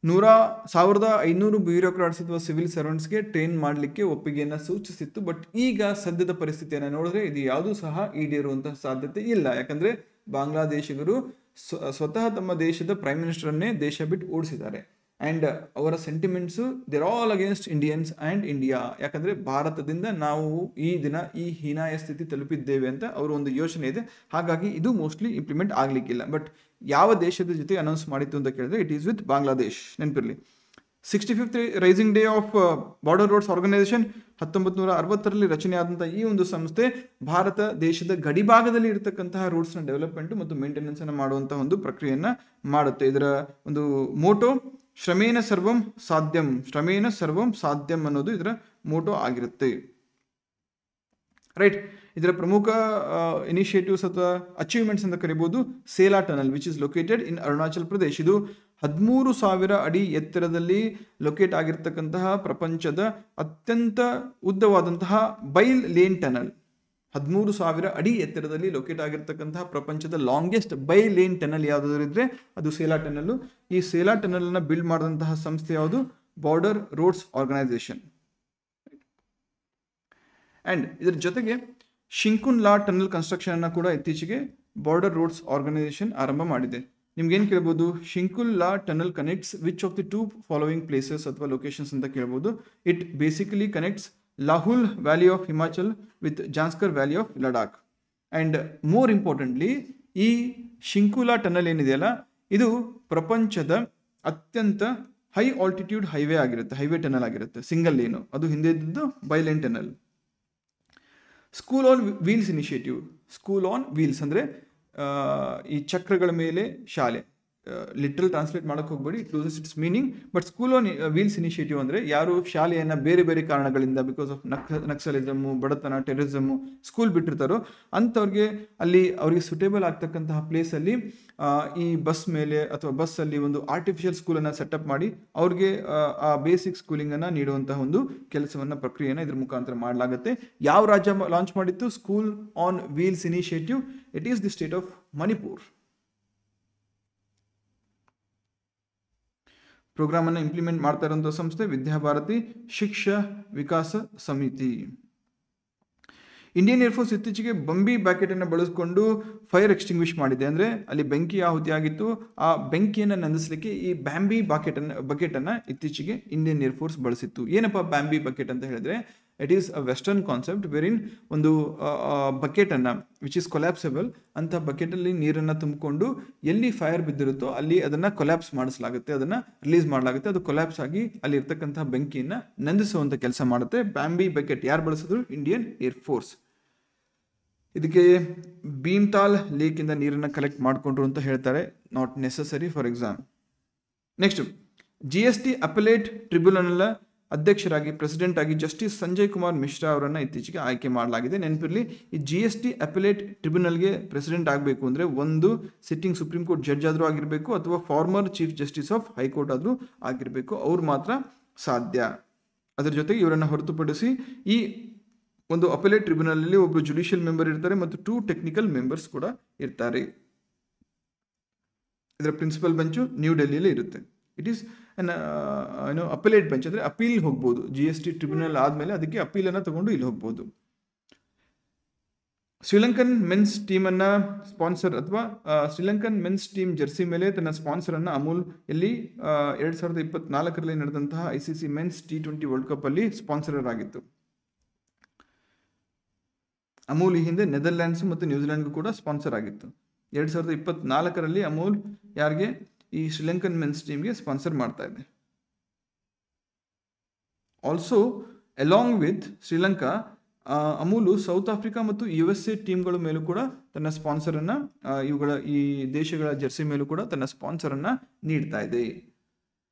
1500 ಬ್ಯೂರೋಕ್ರಾಟ್ಸ್ ಅಥವಾ ಸಿವಿಲ್ ಸರ್ವೆಂಟ್ಸ್ಗೆ ಟ್ರೈನ್ ಮಾಡಲಿಕ್ಕೆ ಒಪ್ಪಿಗೆಯನ್ನು ಸೂಚಿಸಿತ್ತು. ಬಟ್ ಈಗ ಸದ್ಯದ ಪರಿಸ್ಥಿತಿಯನ್ನು ನೋಡಿದ್ರೆ ಇದು ಯಾವುದೂ ಸಹ ಈಡೇರುವಂತಹ ಸಾಧ್ಯತೆ ಇಲ್ಲ. ಯಾಕಂದ್ರೆ ಬಾಂಗ್ಲಾದೇಶಿಗರು ಸ್ವತಃ ತಮ್ಮ ದೇಶದ ಪ್ರೈಮ್ ಮಿನಿಸ್ಟರನ್ನೇ ದೇಶ ಬಿಟ್ಟು ಓಡಿಸಿದ್ದಾರೆ. ಆ್ಯಂಡ್ ಅವರ sentiments there all against Indians and India. ಯಾಕಂದರೆ ಭಾರತದಿಂದ ನಾವು ಈ ದಿನ ಈ ಹೀನಾಯ ಸ್ಥಿತಿ ತಲುಪಿದ್ದೇವೆ ಅಂತ ಅವರ ಒಂದು ಯೋಚನೆ ಇದೆ. ಹಾಗಾಗಿ ಇದು ಮೋಸ್ಟ್ಲಿ ಇಂಪ್ಲಿಮೆಂಟ್ ಆಗಲಿಕ್ಕಿಲ್ಲ. ಬಟ್ ಯಾವ ದೇಶದ ಜೊತೆ ಅನೌನ್ಸ್ ಮಾಡಿತ್ತು ಅಂತ ಕೇಳಿದ್ರೆ ಇಟ್ ಈಸ್ ವಿತ್ ಬಾಂಗ್ಲಾದೇಶ್. ನೆನಪಿರಲಿ, 65th raising day of border roads organisation 1960ರಲ್ಲಿ ರಚನೆ ಆದಂಥ ಈ ಒಂದು ಸಂಸ್ಥೆ ಭಾರತ ದೇಶದ ಗಡಿಭಾಗದಲ್ಲಿ ಇರತಕ್ಕಂತಹ ರೋಡ್ಸ್ನ ಡೆವಲಪ್ಮೆಂಟ್ ಮತ್ತು ಮೇಂಟೆನೆನ್ಸ್ ಅನ್ನು ಮಾಡುವಂತಹ ಒಂದು ಪ್ರಕ್ರಿಯೆಯನ್ನು ಮಾಡುತ್ತೆ. ಇದರ ಒಂದು ಮೋಟೋ ಶ್ರಮೇಣ ಸರ್ವಂ ಸಾಧ್ಯಂ ಅನ್ನೋದು ಇದರ ಮೋಟೋ ಆಗಿರುತ್ತೆ. ರೈಟ್. ಇದರ ಪ್ರಮುಖ ಇನಿಷಿಯೇಟಿವ್ಸ್ ಅಥವಾ ಅಚೀವ್ಮೆಂಟ್ಸ್ ಅಂತ ಕರಿಬಹುದು. Sela tunnel which is located in Arunachal Pradesh. ಇದು 13,000 ಅಡಿ ಎತ್ತರದಲ್ಲಿ ಲೊಕೇಟ್ ಆಗಿರ್ತಕ್ಕಂತಹ ಪ್ರಪಂಚದ ಅತ್ಯಂತ ಉದ್ದವಾದಂತಹ ಬೈಲ್ ಲೇನ್ ಟನಲ್. 13,000 ಅಡಿ ಎತ್ತರದಲ್ಲಿ ಲೊಕೇಟ್ ಆಗಿರ್ತಕ್ಕಂತಹ ಪ್ರಪಂಚದ ಲಾಂಗೆಸ್ಟ್ ಬೈ ಲೇನ್ ಟನಲ್ ಯಾವುದಾದ್ರು ಇದ್ರೆ ಅದು ಸೇಲಾ ಟನಲ್. ಈ ಸೇಲಾ ಟನಲ್ ಅನ್ನ ಬಿಲ್ಡ್ ಮಾಡಿದಂತಹ ಸಂಸ್ಥೆ ಯಾವುದು? Border roads organisation. ಅಂಡ್ ಇದರ ಜೊತೆಗೆ ಶಿಂಕುನ್ ಲಾ ಟನಲ್ ಕನ್ಸ್ಟ್ರಕ್ಷನ್ ಅನ್ನ ಕೂಡ ಇತ್ತೀಚೆಗೆ ಬಾರ್ಡರ್ ರೋಡ್ಸ್ ಆರ್ಗನೈಸೇಷನ್ ಆರಂಭ ಮಾಡಿದೆ. ನಿಮ್ಗೇನು ಕೇಳ್ಬೋದು? Shinkun La tunnel connects which of the 2 following places ಅಥವಾ ಲೊಕೇಶನ್ಸ್ ಅಂತ ಕೇಳ್ಬೋದು. It basically connects Lahaul valley of Himachal with Zanskar valley of Ladakh. And more importantly ಈ ಶಿಂಕುಲಾ ಟನಲ್ ಏನಿದೆಯಲ್ಲ ಇದು ಪ್ರಪಂಚದ ಅತ್ಯಂತ ಹೈ ಆಲ್ಟಿಟ್ಯೂಡ್ ಹೈವೇ ಟನಲ್ ಆಗಿರುತ್ತೆ. Single lane. ಅದು ಹಿಂದೆ ಇದ್ದದ್ದು bi lane tunnel. School on wheels initiative. School on wheels ಅಂದರೆ ಈ ಚಕ್ರಗಳ ಮೇಲೆ ಶಾಲೆ. ಲಿಟ್ರಲ್ ಟ್ರಾನ್ಸ್ಲೇಟ್ ಮಾಡೋಕ್ಕೆ ಹೋಗ್ಬೇಡಿ, it loses it's meaning. But school on wheels initiative ಅಂದರೆ ಯಾರು ಶಾಲೆಯನ್ನು ಬೇರೆ ಬೇರೆ ಕಾರಣಗಳಿಂದ ಬಿಕಾಸ್ ಆಫ್ ನಕ್ಸಲಿಸಮು, ಬಡತನ, ಟೆರರಿಸಮು ಸ್ಕೂಲ್ ಬಿಟ್ಟಿರ್ತಾರೋ ಅಂಥವ್ರಿಗೆ ಅಲ್ಲಿ ಅವ್ರಿಗೆ ಸುಟೇಬಲ್ ಆಗ್ತಕ್ಕಂತಹ ಪ್ಲೇಸಲ್ಲಿ ಈ ಬಸ್ ಮೇಲೆ ಅಥವಾ ಬಸ್ಸಲ್ಲಿ ಒಂದು ಆರ್ಟಿಫಿಷಿಯಲ್ ಸ್ಕೂಲನ್ನು ಸೆಟಪ್ ಮಾಡಿ ಅವ್ರಿಗೆ ಆ ಬೇಸಿಕ್ ಸ್ಕೂಲಿಂಗನ್ನು ನೀಡುವಂತಹ ಒಂದು ಕೆಲಸವನ್ನು ಪ್ರಕ್ರಿಯೆಯನ್ನು ಇದ್ರ ಮುಖಾಂತರ ಮಾಡಲಾಗುತ್ತೆ. ಯಾವ ರಾಜ್ಯ ಲಾಂಚ್ ಮಾಡಿತ್ತು school on wheels initiative? It is the state of Manipur. Programme ಅನ್ನು ಇಂಪ್ಲಿಮೆಂಟ್ ಮಾಡ್ತಾ ಇರುವಂತಹ ಸಂಸ್ಥೆ ವಿದ್ಯಾಭಾರತಿ ಶಿಕ್ಷಾ ವಿಕಾಸ ಸಮಿತಿ. ಇಂಡಿಯನ್ ಏರ್ಫೋರ್ಸ್ ಇತ್ತೀಚೆಗೆ ಬಂಬಿ ಬ್ಯಾಕೆಟನ್ನು ಬಳಸಿಕೊಂಡು ಫೈರ್ ಎಕ್ಸ್ಟಿಂಗ್ವಿಷ್ ಮಾಡಿದೆ. ಅಂದರೆ ಅಲ್ಲಿ ಬೆಂಕಿ ಆಹುತಿ ಆಗಿತ್ತು, ಆ ಬೆಂಕಿಯನ್ನು ನಂದಿಸಲಿಕ್ಕೆ ಈ ಬ್ಯಾಂಬಿ ಬಕೆಟನ್ನು ಇತ್ತೀಚೆಗೆ ಇಂಡಿಯನ್ ಏರ್ಫೋರ್ಸ್ ಬಳಸಿತ್ತು. ಏನಪ್ಪ ಬ್ಯಾಂಬಿ ಬಕೆಟ್ ಅಂತ ಹೇಳಿದ್ರೆ, it is a western concept wherein ಒಂದು ಬಕೆಟನ್ನು ವಿಚ್ ಇಸ್ ಕೊಲ್ಯಾಪ್ಸಬಲ್ ಅಂತ ಬಕೆಟಲ್ಲಿ ನೀರನ್ನು ತುಂಬಿಕೊಂಡು ಎಲ್ಲಿ ಫೈರ್ ಬಿದ್ದಿರುತ್ತೋ ಅಲ್ಲಿ ಅದನ್ನು ಕೊಲ್ಯಾಪ್ಸ್ ಮಾಡಿಸಲಾಗುತ್ತೆ, ಅದನ್ನು ರಿಲೀಸ್ ಮಾಡಲಾಗುತ್ತೆ. ಅದು ಕೊಲ್ಯಾಪ್ಸ್ ಆಗಿ ಅಲ್ಲಿ ಇರ್ತಕ್ಕಂಥ ಬೆಂಕಿಯನ್ನು ನಂದಿಸುವಂಥ ಕೆಲಸ ಮಾಡುತ್ತೆ. ಬ್ಯಾಂಬಿ ಬಕೆಟ್ ಯಾರು ಬಳಸಿದ್ರು? Indian air force. ಇದಕ್ಕೆ ಭೀಮ್ತಾಲ್ ಲೇಕಿಂದ ನೀರನ್ನು ಕಲೆಕ್ಟ್ ಮಾಡಿಕೊಂಡ್ರು ಅಂತ ಹೇಳ್ತಾರೆ. Not necessary for exam. Next, GST appellate tribunal ಅಧ್ಯಕ್ಷರಾಗಿ ಪ್ರೆಸಿಡೆಂಟ್ ಆಗಿ ಜಸ್ಟಿಸ್ ಸಂಜಯ್ ಕುಮಾರ್ ಮಿಶ್ರಾ ಅವರನ್ನು ಇತ್ತೀಚೆಗೆ ಆಯ್ಕೆ ಮಾಡಲಾಗಿದೆ. ನೆನಪಿರಲಿ, ಈ GST ಅಪಲೇಟ್ ಟ್ರಿಬ್ಯುನಲ್ಗೆ ಪ್ರೆಸಿಡೆಂಟ್ ಆಗಬೇಕು ಅಂದರೆ ಒಂದು ಸಿಟ್ಟಿಂಗ್ ಸುಪ್ರೀಂ ಕೋರ್ಟ್ ಜಡ್ಜ್ ಆದರೂ ಆಗಿರಬೇಕು ಅಥವಾ former chief justice of high court ಆದರೂ ಆಗಿರಬೇಕು. ಅವ್ರು ಮಾತ್ರ ಸಾಧ್ಯ. ಅದರ ಜೊತೆಗೆ ಇವರನ್ನು ಹೊರತುಪಡಿಸಿ ಈ ಒಂದು ಅಪಲೇಟ್ ಟ್ರಿಬ್ಯುನಲಲ್ಲಿ ಒಬ್ಬರು ಜುಡಿಷಿಯಲ್ ಮೆಂಬರ್ ಇರ್ತಾರೆ ಮತ್ತು 2 ಟೆಕ್ನಿಕಲ್ ಮೆಂಬರ್ಸ್ ಕೂಡ ಇರ್ತಾರೆ. ಇದರ ಪ್ರಿನ್ಸಿಪಲ್ ಬೆಂಚು ನ್ಯೂ ಡೆಲ್ಲಿಯಲ್ಲಿ ಇರುತ್ತೆ. ಇಟ್ ಈಸ್ ಅಪಲೇಟ್ ಬೆಂಚ್ ಅಂದರೆ ಅಪೀಲ್ ಹೋಗ್ಬೋದು. GST ಟ್ರಿಬ್ಯುನಲ್ ಆದಮೇಲೆ ಅದಕ್ಕೆ ಅಪೀಲನ್ನು ತಗೊಂಡು ಇಲ್ಲಿ ಹೋಗ್ಬೋದು. ಶ್ರೀಲಂಕನ್ ಮೆನ್ಸ್ ಟೀಮನ್ನು ಸ್ಪಾನ್ಸರ್ ಅಥವಾ ಶ್ರೀಲಂಕನ್ ಮೆನ್ಸ್ ಟೀಮ್ ಜರ್ಸಿ ಮೇಲೆ ತನ್ನ ಸ್ಪಾನ್ಸರನ್ನು ಅಮೂಲ್ ಎಲ್ಲಿ 2024ರಲ್ಲಿ ನಡೆದಂತಹ ICC men's T20 world cup ಅಲ್ಲಿ ಸ್ಪಾನ್ಸರರ್ ಆಗಿತ್ತು. ಅಮೂಲ್ ಈ ಹಿಂದೆ ನೆದರ್ಲ್ಯಾಂಡ್ಸ್ ಮತ್ತು ನ್ಯೂಜಿಲೆಂಡ್ಗೂ ಕೂಡ ಸ್ಪಾನ್ಸರ್ ಆಗಿತ್ತು. 2024ರಲ್ಲಿ ಅಮೂಲ್ ಯಾರಿಗೆ? ಈ ಶ್ರೀಲಂಕನ್ ಮೆನ್ಸ್ ಟೀಮ್ಗೆ ಸ್ಪಾನ್ಸರ್ ಮಾಡ್ತಾ ಇದೆ. Also along with Sri Lanka, Amul south Africa ಮತ್ತು USA ಟೀಮ್ಗಳ ಮೇಲೂ ಕೂಡ ತನ್ನ ಸ್ಪಾನ್ಸರನ್ನು, ಈ ದೇಶಗಳ ಜರ್ಸಿ ಮೇಲೂ ಕೂಡ ತನ್ನ ಸ್ಪಾನ್ಸರನ್ನು ನೀಡ್ತಾ ಇದೆ.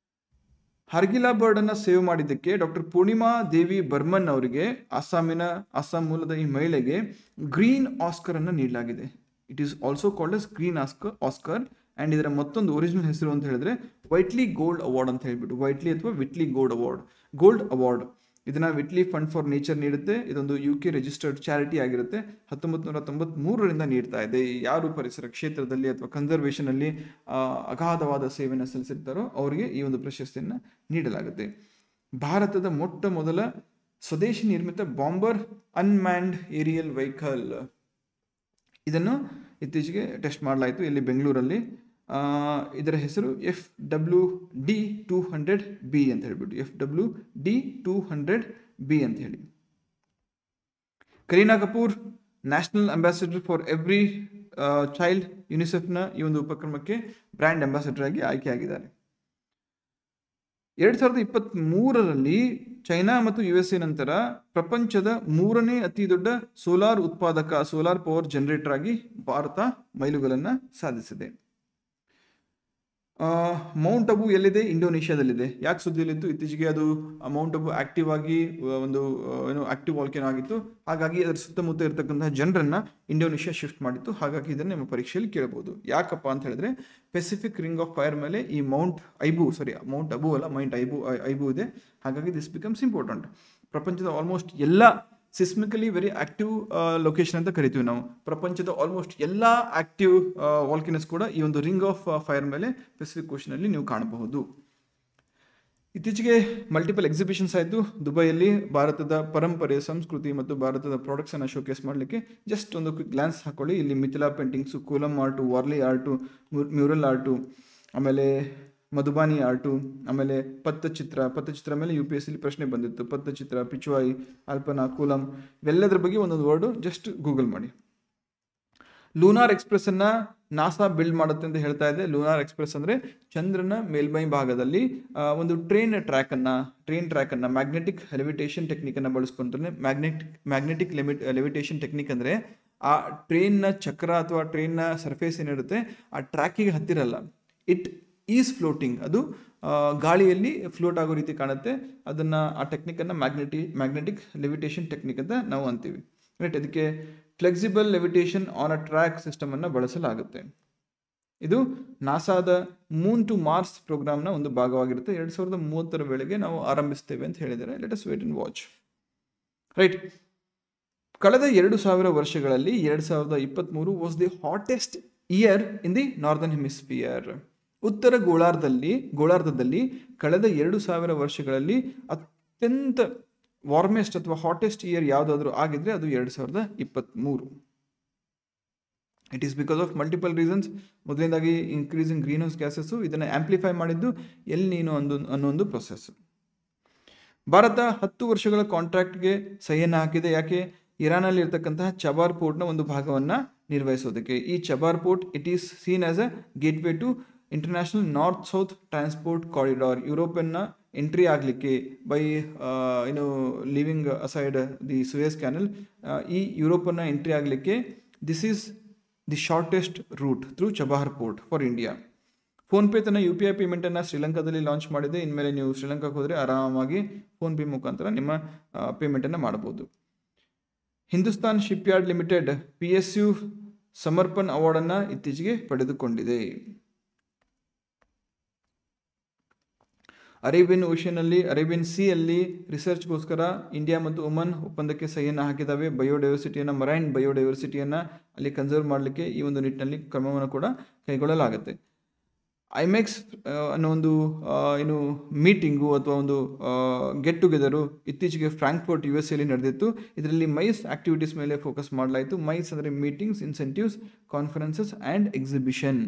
ಹರ್ಗಿಲಾ ಬರ್ಡನ್ನು ಸೇವ್ ಮಾಡಿದ್ದಕ್ಕೆ ಡಾಕ್ಟರ್ ಪೂರ್ಣಿಮಾ ದೇವಿ ಬರ್ಮನ್ ಅವರಿಗೆ, ಅಸ್ಸಾಂ ಮೂಲದ ಈ ಮಹಿಳೆಗೆ ಗ್ರೀನ್ ಆಸ್ಕರ್ ಅನ್ನು ನೀಡಲಾಗಿದೆ. It is also called as green Oscar and ಇದರ ಮತ್ತೊಂದು ಒರಿಜಿನಲ್ ಹೆಸರು ಅಂತ ಹೇಳಿದ್ರೆ ವೈಟ್ಲಿ ಗೋಲ್ಡ್ ಅವಾರ್ಡ್ ಅಂತ ಹೇಳ್ಬಿಟ್ಟು, ವೈಟ್ಲಿ ಅಥವಾ ವಿಟ್ಲಿ ಗೋಲ್ಡ್ ಅವಾರ್ಡ್. ಇದನ್ನು ವಿಟ್ಲಿ ಫಂಡ್ ಫಾರ್ ನೇಚರ್ ನೀಡುತ್ತೆ. ಇದೊಂದು UK ರಿಜಿಸ್ಟರ್ಡ್ ಚಾರಿಟಿ ಆಗಿರುತ್ತೆ. 1993ರಿಂದ ನೀಡ್ತಾ ಇದೆ. ಯಾರು ಪರಿಸರ ಕ್ಷೇತ್ರದಲ್ಲಿ ಅಥವಾ ಕನ್ಸರ್ವೇಷನಲ್ಲಿ ಅಗಾಧವಾದ ಸೇವೆಯನ್ನು ಸಲ್ಲಿಸಿರ್ತಾರೋ ಅವರಿಗೆ ಈ ಒಂದು ಪ್ರಶಸ್ತಿಯನ್ನು ನೀಡಲಾಗುತ್ತೆ. ಭಾರತದ ಮೊಟ್ಟ ಮೊದಲ ಸ್ವದೇಶಿ ನಿರ್ಮಿತ ಬಾಂಬರ್ ಅನ್ಮ್ಯಾನ್ಡ್ ಏರಿಯಲ್ ವೆಹಿಕಲ್, ಇದನ್ನು ಇತ್ತೀಚೆಗೆ ಟೆಸ್ಟ್ ಮಾಡಲಾಯಿತು ಇಲ್ಲಿ ಬೆಂಗಳೂರಲ್ಲಿ. ಇದರ ಹೆಸರು FWD-200B ಅಂತ ಹೇಳ್ಬಿಟ್ಟು, FWD-200B ಅಂತ ಹೇಳಿ. Kareena Kapoor national ambassador for every child ಯುನಿಸೆಫ್ನ ಈ ಒಂದು ಉಪಕ್ರಮಕ್ಕೆ ಬ್ರ್ಯಾಂಡ್ ಅಂಬಾಸಿಡರ್ ಆಗಿ ಆಯ್ಕೆಯಾಗಿದ್ದಾರೆ. 2023ರಲ್ಲಿ ಚೈನಾ ಮತ್ತು USA ನಂತರ ಪ್ರಪಂಚದ 3ನೇ ಅತಿ ದೊಡ್ಡ ಸೋಲಾರ್ ಉತ್ಪಾದಕ, ಸೋಲಾರ್ ಪವರ್ ಜನರೇಟರ್ ಆಗಿ ಭಾರತ ಮೈಲುಗಲ್ಲನ್ನು ಸಾಧಿಸಿದೆ. ಮೌಂಟ್ ಅಬು ಎಲ್ಲಿದೆ? ಇಂಡೋನೇಷ್ಯಾದಲ್ಲಿದೆ. ಯಾಕೆ ಸುದ್ದಿಯಲ್ಲಿತ್ತು? ಇತ್ತೀಚೆಗೆ ಅದು ಮೌಂಟ್ ಅಬು ಆಕ್ಟಿವ್ ಆಗಿ ಒಂದು ಆಕ್ಟಿವ್ ವಾಲ್ಕೇನೋ ಆಗಿತ್ತು. ಹಾಗಾಗಿ ಅದರ ಸುತ್ತಮುತ್ತ ಇರತಕ್ಕಂತಹ ಜನರನ್ನು ಇಂಡೋನೇಷ್ಯಾ ಶಿಫ್ಟ್ ಮಾಡಿತ್ತು. ಹಾಗಾಗಿ ಇದನ್ನು ನಿಮ್ಮ ಪರೀಕ್ಷೆಯಲ್ಲಿ ಕೇಳಬಹುದು. ಯಾಕಪ್ಪ ಅಂತ ಹೇಳಿದ್ರೆ ಪೆಸಿಫಿಕ್ ರಿಂಗ್ ಆಫ್ ಫೈರ್ ಮೇಲೆ ಈ ಮೌಂಟ್ ಐಬು ಇದೆ. ಹಾಗಾಗಿ ದಿಸ್ ಬಿಕಮ್ಸ್ ಇಂಪಾರ್ಟೆಂಟ್. ಪ್ರಪಂಚದ ಆಲ್ಮೋಸ್ಟ್ ಎಲ್ಲ ಸಿಸ್ಮಿಕಲಿ ವೆರಿ ಆಕ್ಟಿವ್ ಲೊಕೇಶನ್ ಅಂತ ಕರಿತೀವಿ ನಾವು. ಪ್ರಪಂಚದ ಆಲ್ಮೋಸ್ಟ್ ಎಲ್ಲ ಆಕ್ಟಿವ್ ವಾಲ್ಕೇನಸ್ ಕೂಡ ಈ ಒಂದು ರಿಂಗ್ ಆಫ್ ಫೈರ್ ಮೇಲೆ ಪೆಸಿಫಿಕ್ ಓಷನಲ್ಲಿ ನೀವು ಕಾಣಬಹುದು. ಇತ್ತೀಚೆಗೆ ಮಲ್ಟಿಪಲ್ ಎಕ್ಸಿಬಿಷನ್ಸ್ ಆಯಿತು ದುಬೈಯಲ್ಲಿ. ಭಾರತದ ಪರಂಪರೆ, ಸಂಸ್ಕೃತಿ ಮತ್ತು ಭಾರತದ ಪ್ರಾಡಕ್ಟ್ಸನ್ನು ಶೋಕೇಸ್ ಮಾಡಲಿಕ್ಕೆ ಜಸ್ಟ್ ಒಂದು ಕ್ವಿಕ್ ಗ್ಲಾನ್ಸ್ ಹಾಕೊಳ್ಳಿ. ಇಲ್ಲಿ Mithila paintings, kolam art, Warli art, mural art, ಆಮೇಲೆ ಮಧುಬಾನಿ ಆರ್ಟು, ಆಮೇಲೆ ಪತ್ತಚಿತ್ರ ಮೇಲೆ UPSCಲಿ ಪ್ರಶ್ನೆ ಬಂದಿತ್ತು. ಪತ್ತಚಿತ್ರ, ಪಿಚುವಾಯಿ, ಅಲ್ಪನಾ, ಕೂಲಂ, ಇವೆಲ್ಲದರ ಬಗ್ಗೆ ಒಂದೊಂದು ವರ್ಡು ಜಸ್ಟ್ ಗೂಗಲ್ ಮಾಡಿ. ಲೂನಾರ್ ಎಕ್ಸ್ಪ್ರೆಸ್ಸನ್ನು ನಾಸಾ ಬಿಲ್ಡ್ ಮಾಡುತ್ತೆ ಅಂತ ಹೇಳ್ತಾ ಇದೆ. ಲೂನಾರ್ ಎಕ್ಸ್ಪ್ರೆಸ್ ಅಂದರೆ ಚಂದ್ರನ ಮೇಲ್ಮೈ ಭಾಗದಲ್ಲಿ ಒಂದು ಟ್ರೈನ್ ಟ್ರ್ಯಾಕನ್ನು ಮ್ಯಾಗ್ನೆಟಿಕ್ ಲೆವಿಟೇಷನ್ ಟೆಕ್ನಿಕನ್ನು ಬಳಸ್ಕೊಂಡ್ರೆ, ಮ್ಯಾಗ್ನೆಟಿಕ್ ಲೆವಿಟೇಷನ್ ಟೆಕ್ನಿಕ್ ಅಂದರೆ ಆ ಟ್ರೈನ್ನ ಚಕ್ರ ಅಥವಾ ಟ್ರೈನ್ನ ಸರ್ಫೇಸ್ ಏನಿರುತ್ತೆ ಆ ಟ್ರ್ಯಾಕಿಗೆ ಹತ್ತಿರಲ್ಲ. ಇಟ್ ಈಸ್ ಫ್ಲೋಟಿಂಗ್, ಅದು ಗಾಳಿಯಲ್ಲಿ ಫ್ಲೋಟ್ ಆಗೋ ರೀತಿ ಕಾಣುತ್ತೆ. ಅದನ್ನು ಆ ಟೆಕ್ನಿಕನ್ನು ಮ್ಯಾಗ್ನೆಟಿಕ್ ಲೆವಿಟೇಷನ್ ಟೆಕ್ನಿಕ್ ಅಂತ ನಾವು ಅಂತೀವಿ. ರೈಟ್. ಅದಕ್ಕೆ flexible levitation on a track ಸಿಸ್ಟಮನ್ನು ಬಳಸಲಾಗುತ್ತೆ. ಇದು ನಾಸಾದ ಮೂನ್ ಟು ಮಾರ್ಸ್ ಪ್ರೋಗ್ರಾಮ್ನ ಒಂದು ಭಾಗವಾಗಿರುತ್ತೆ. 2030ರ ವೇಳೆಗೆ ನಾವು ಆರಂಭಿಸ್ತೇವೆ ಅಂತ ಹೇಳಿದ್ದಾರೆ. Let us wait and watch. Right. ಕಳೆದ 2000 ವರ್ಷಗಳಲ್ಲಿ 2023 was the hottest year in the northern hemisphere. ಉತ್ತರ ಗೋಳಾರ್ಧದಲ್ಲಿ ಕಳೆದ 2000 ವರ್ಷಗಳಲ್ಲಿ ಅತ್ಯಂತ ವಾರ್ಮೆಸ್ಟ್ ಅಥವಾ ಹಾಟೆಸ್ಟ್ ಇಯರ್ ಯಾವುದಾದ್ರೂ ಆಗಿದ್ರೆ ಅದು 2023. It is because of multiple reasons. ಮೊದಲನೇದಾಗಿ ಇನ್ಕ್ರೀಸಿಂಗ್ ಗ್ರೀನ್ ಹೌಸ್ ಗ್ಯಾಸಸ್ಸು, ಇದನ್ನು ಆಂಪ್ಲಿಫೈ ಮಾಡಿದ್ದು ಎಲ್ ನೀನೋ ಅನ್ನೋ ಒಂದು ಪ್ರೊಸೆಸ್. ಭಾರತ 10 ವರ್ಷಗಳ ಕಾಂಟ್ರಾಕ್ಟ್ಗೆ ಸಹಿಯನ್ನು ಹಾಕಿದೆ. ಯಾಕೆ? ಇರಾನಲ್ಲಿ ಇರ್ತಕ್ಕಂತಹ ಚಬಾರ್ ಪೋರ್ಟ್ನ ಒಂದು ಭಾಗವನ್ನು ನಿರ್ವಹಿಸೋದಕ್ಕೆ. ಈ Chabahar port it is seen as a gateway to international north south transport corridor. ಯುರೋಪನ್ನ ಎಂಟ್ರಿ ಆಗಲಿಕ್ಕೆ by leaving aside the Suez canal, ಈ ಯುರೋಪನ್ನ ಎಂಟ್ರಿ ಆಗಲಿಕ್ಕೆ this is the shortest route through Chabahar port for India. PhonePe ತನ್ನ UPI ಪೇಮೆಂಟನ್ನು ಶ್ರೀಲಂಕಾದಲ್ಲಿ launch ಮಾಡಿದೆ. ಇನ್ಮೇಲೆ ನೀವು ಶ್ರೀಲಂಕಾಕ್ಕೆ ಹೋದರೆ ಆರಾಮಾಗಿ ಫೋನ್ಪೇ ಮುಖಾಂತರ ನಿಮ್ಮ ಪೇಮೆಂಟನ್ನು ಮಾಡಬಹುದು. ಹಿಂದೂಸ್ತಾನ್ ಶಿಪ್ಯಾರ್ಡ್ ಲಿಮಿಟೆಡ್ PSU ಸಮರ್ಪಣ್ ಅವಾರ್ಡನ್ನು ಇತ್ತೀಚೆಗೆ ಪಡೆದುಕೊಂಡಿದೆ. ಅರೇಬಿಯನ್ ಸಿಯಲ್ಲಿ ರಿಸರ್ಚ್ಗೋಸ್ಕರ ಇಂಡಿಯಾ ಮತ್ತು ಒಮನ್ ಒಪ್ಪಂದಕ್ಕೆ ಸಹಿಯನ್ನು ಹಾಕಿದ್ದಾವೆ. ಬಯೋಡೈವರ್ಸಿಟಿಯನ್ನು, ಮರೈನ್ ಬಯೋಡೈವರ್ಸಿಟಿಯನ್ನು ಅಲ್ಲಿ ಕನ್ಸರ್ವ್ ಮಾಡಲಿಕ್ಕೆ ಈ ಒಂದು ನಿಟ್ಟಿನಲ್ಲಿ ಕ್ರಮವನ್ನು ಕೂಡ ಕೈಗೊಳ್ಳಲಾಗುತ್ತೆ. IMEX ಅನ್ನೋ ಒಂದು ಮೀಟಿಂಗು ಅಥವಾ ಒಂದು ಗೆಟ್ ಟುಗೆದರು ಇತ್ತೀಚೆಗೆ ಫ್ರಾಂಕ್ಫರ್ಟ್ USA ನಡೆದಿತ್ತು. ಇದರಲ್ಲಿ ಮೈಸ್ ಆಕ್ಟಿವಿಟೀಸ್ ಮೇಲೆ ಫೋಕಸ್ ಮಾಡಲಾಯಿತು. ಮೈಸ್ ಅಂದರೆ meetings, incentives, conferences and exhibition.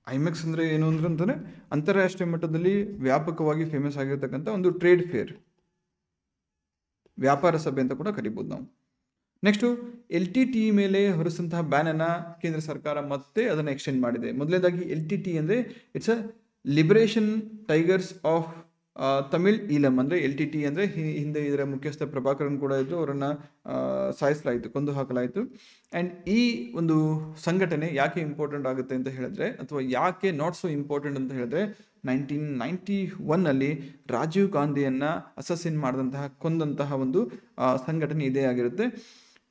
IMEX ಅಂದರೆ ಏನು ಅಂತಂದರೆ ಅಂತಾರಾಷ್ಟ್ರೀಯ ಮಟ್ಟದಲ್ಲಿ ವ್ಯಾಪಕವಾಗಿ ಫೇಮಸ್ ಆಗಿರ್ತಕ್ಕಂಥ ಒಂದು ಟ್ರೇಡ್ ಫೇರ್, ವ್ಯಾಪಾರ ಸಭೆ ಅಂತ ಕೂಡ ಕರಿಬೋದು ನಾವು. ನೆಕ್ಸ್ಟು LTTE ಮೇಲೆ ಹೊರಿಸಿದಂತಹ ಬ್ಯಾನನ್ನು ಕೇಂದ್ರ ಸರ್ಕಾರ ಮತ್ತೆ ಅದನ್ನು ಎಕ್ಸ್ಟೆಂಡ್ ಮಾಡಿದೆ. ಮೊದಲನೇದಾಗಿ LTTE ಅಂದರೆ it's a liberation tigers of Tamil Eelam. ಅಂದರೆ LTTE ಅಂದರೆ ಹಿಂದೆ ಇದರ ಮುಖ್ಯಸ್ಥ ಪ್ರಭಾಕರನ್ ಕೂಡ ಇದ್ದು, ಅವರನ್ನು ಸಾಯಿಸಲಾಯಿತು, ಕೊಂದು ಹಾಕಲಾಯಿತು. ಆ್ಯಂಡ್ ಈ ಒಂದು ಸಂಘಟನೆ ಯಾಕೆ ಇಂಪಾರ್ಟೆಂಟ್ ಆಗುತ್ತೆ ಅಂತ ಹೇಳಿದ್ರೆ, ಅಥವಾ ಯಾಕೆ ನಾಟ್ ಸೊ ಇಂಪಾರ್ಟೆಂಟ್ ಅಂತ ಹೇಳಿದ್ರೆ, 1991 ರಾಜೀವ್ ಗಾಂಧಿಯನ್ನು ಅಸಸಿನ್ ಕೊಂದಂತಹ ಒಂದು ಸಂಘಟನೆ ಇದೇ ಆಗಿರುತ್ತೆ.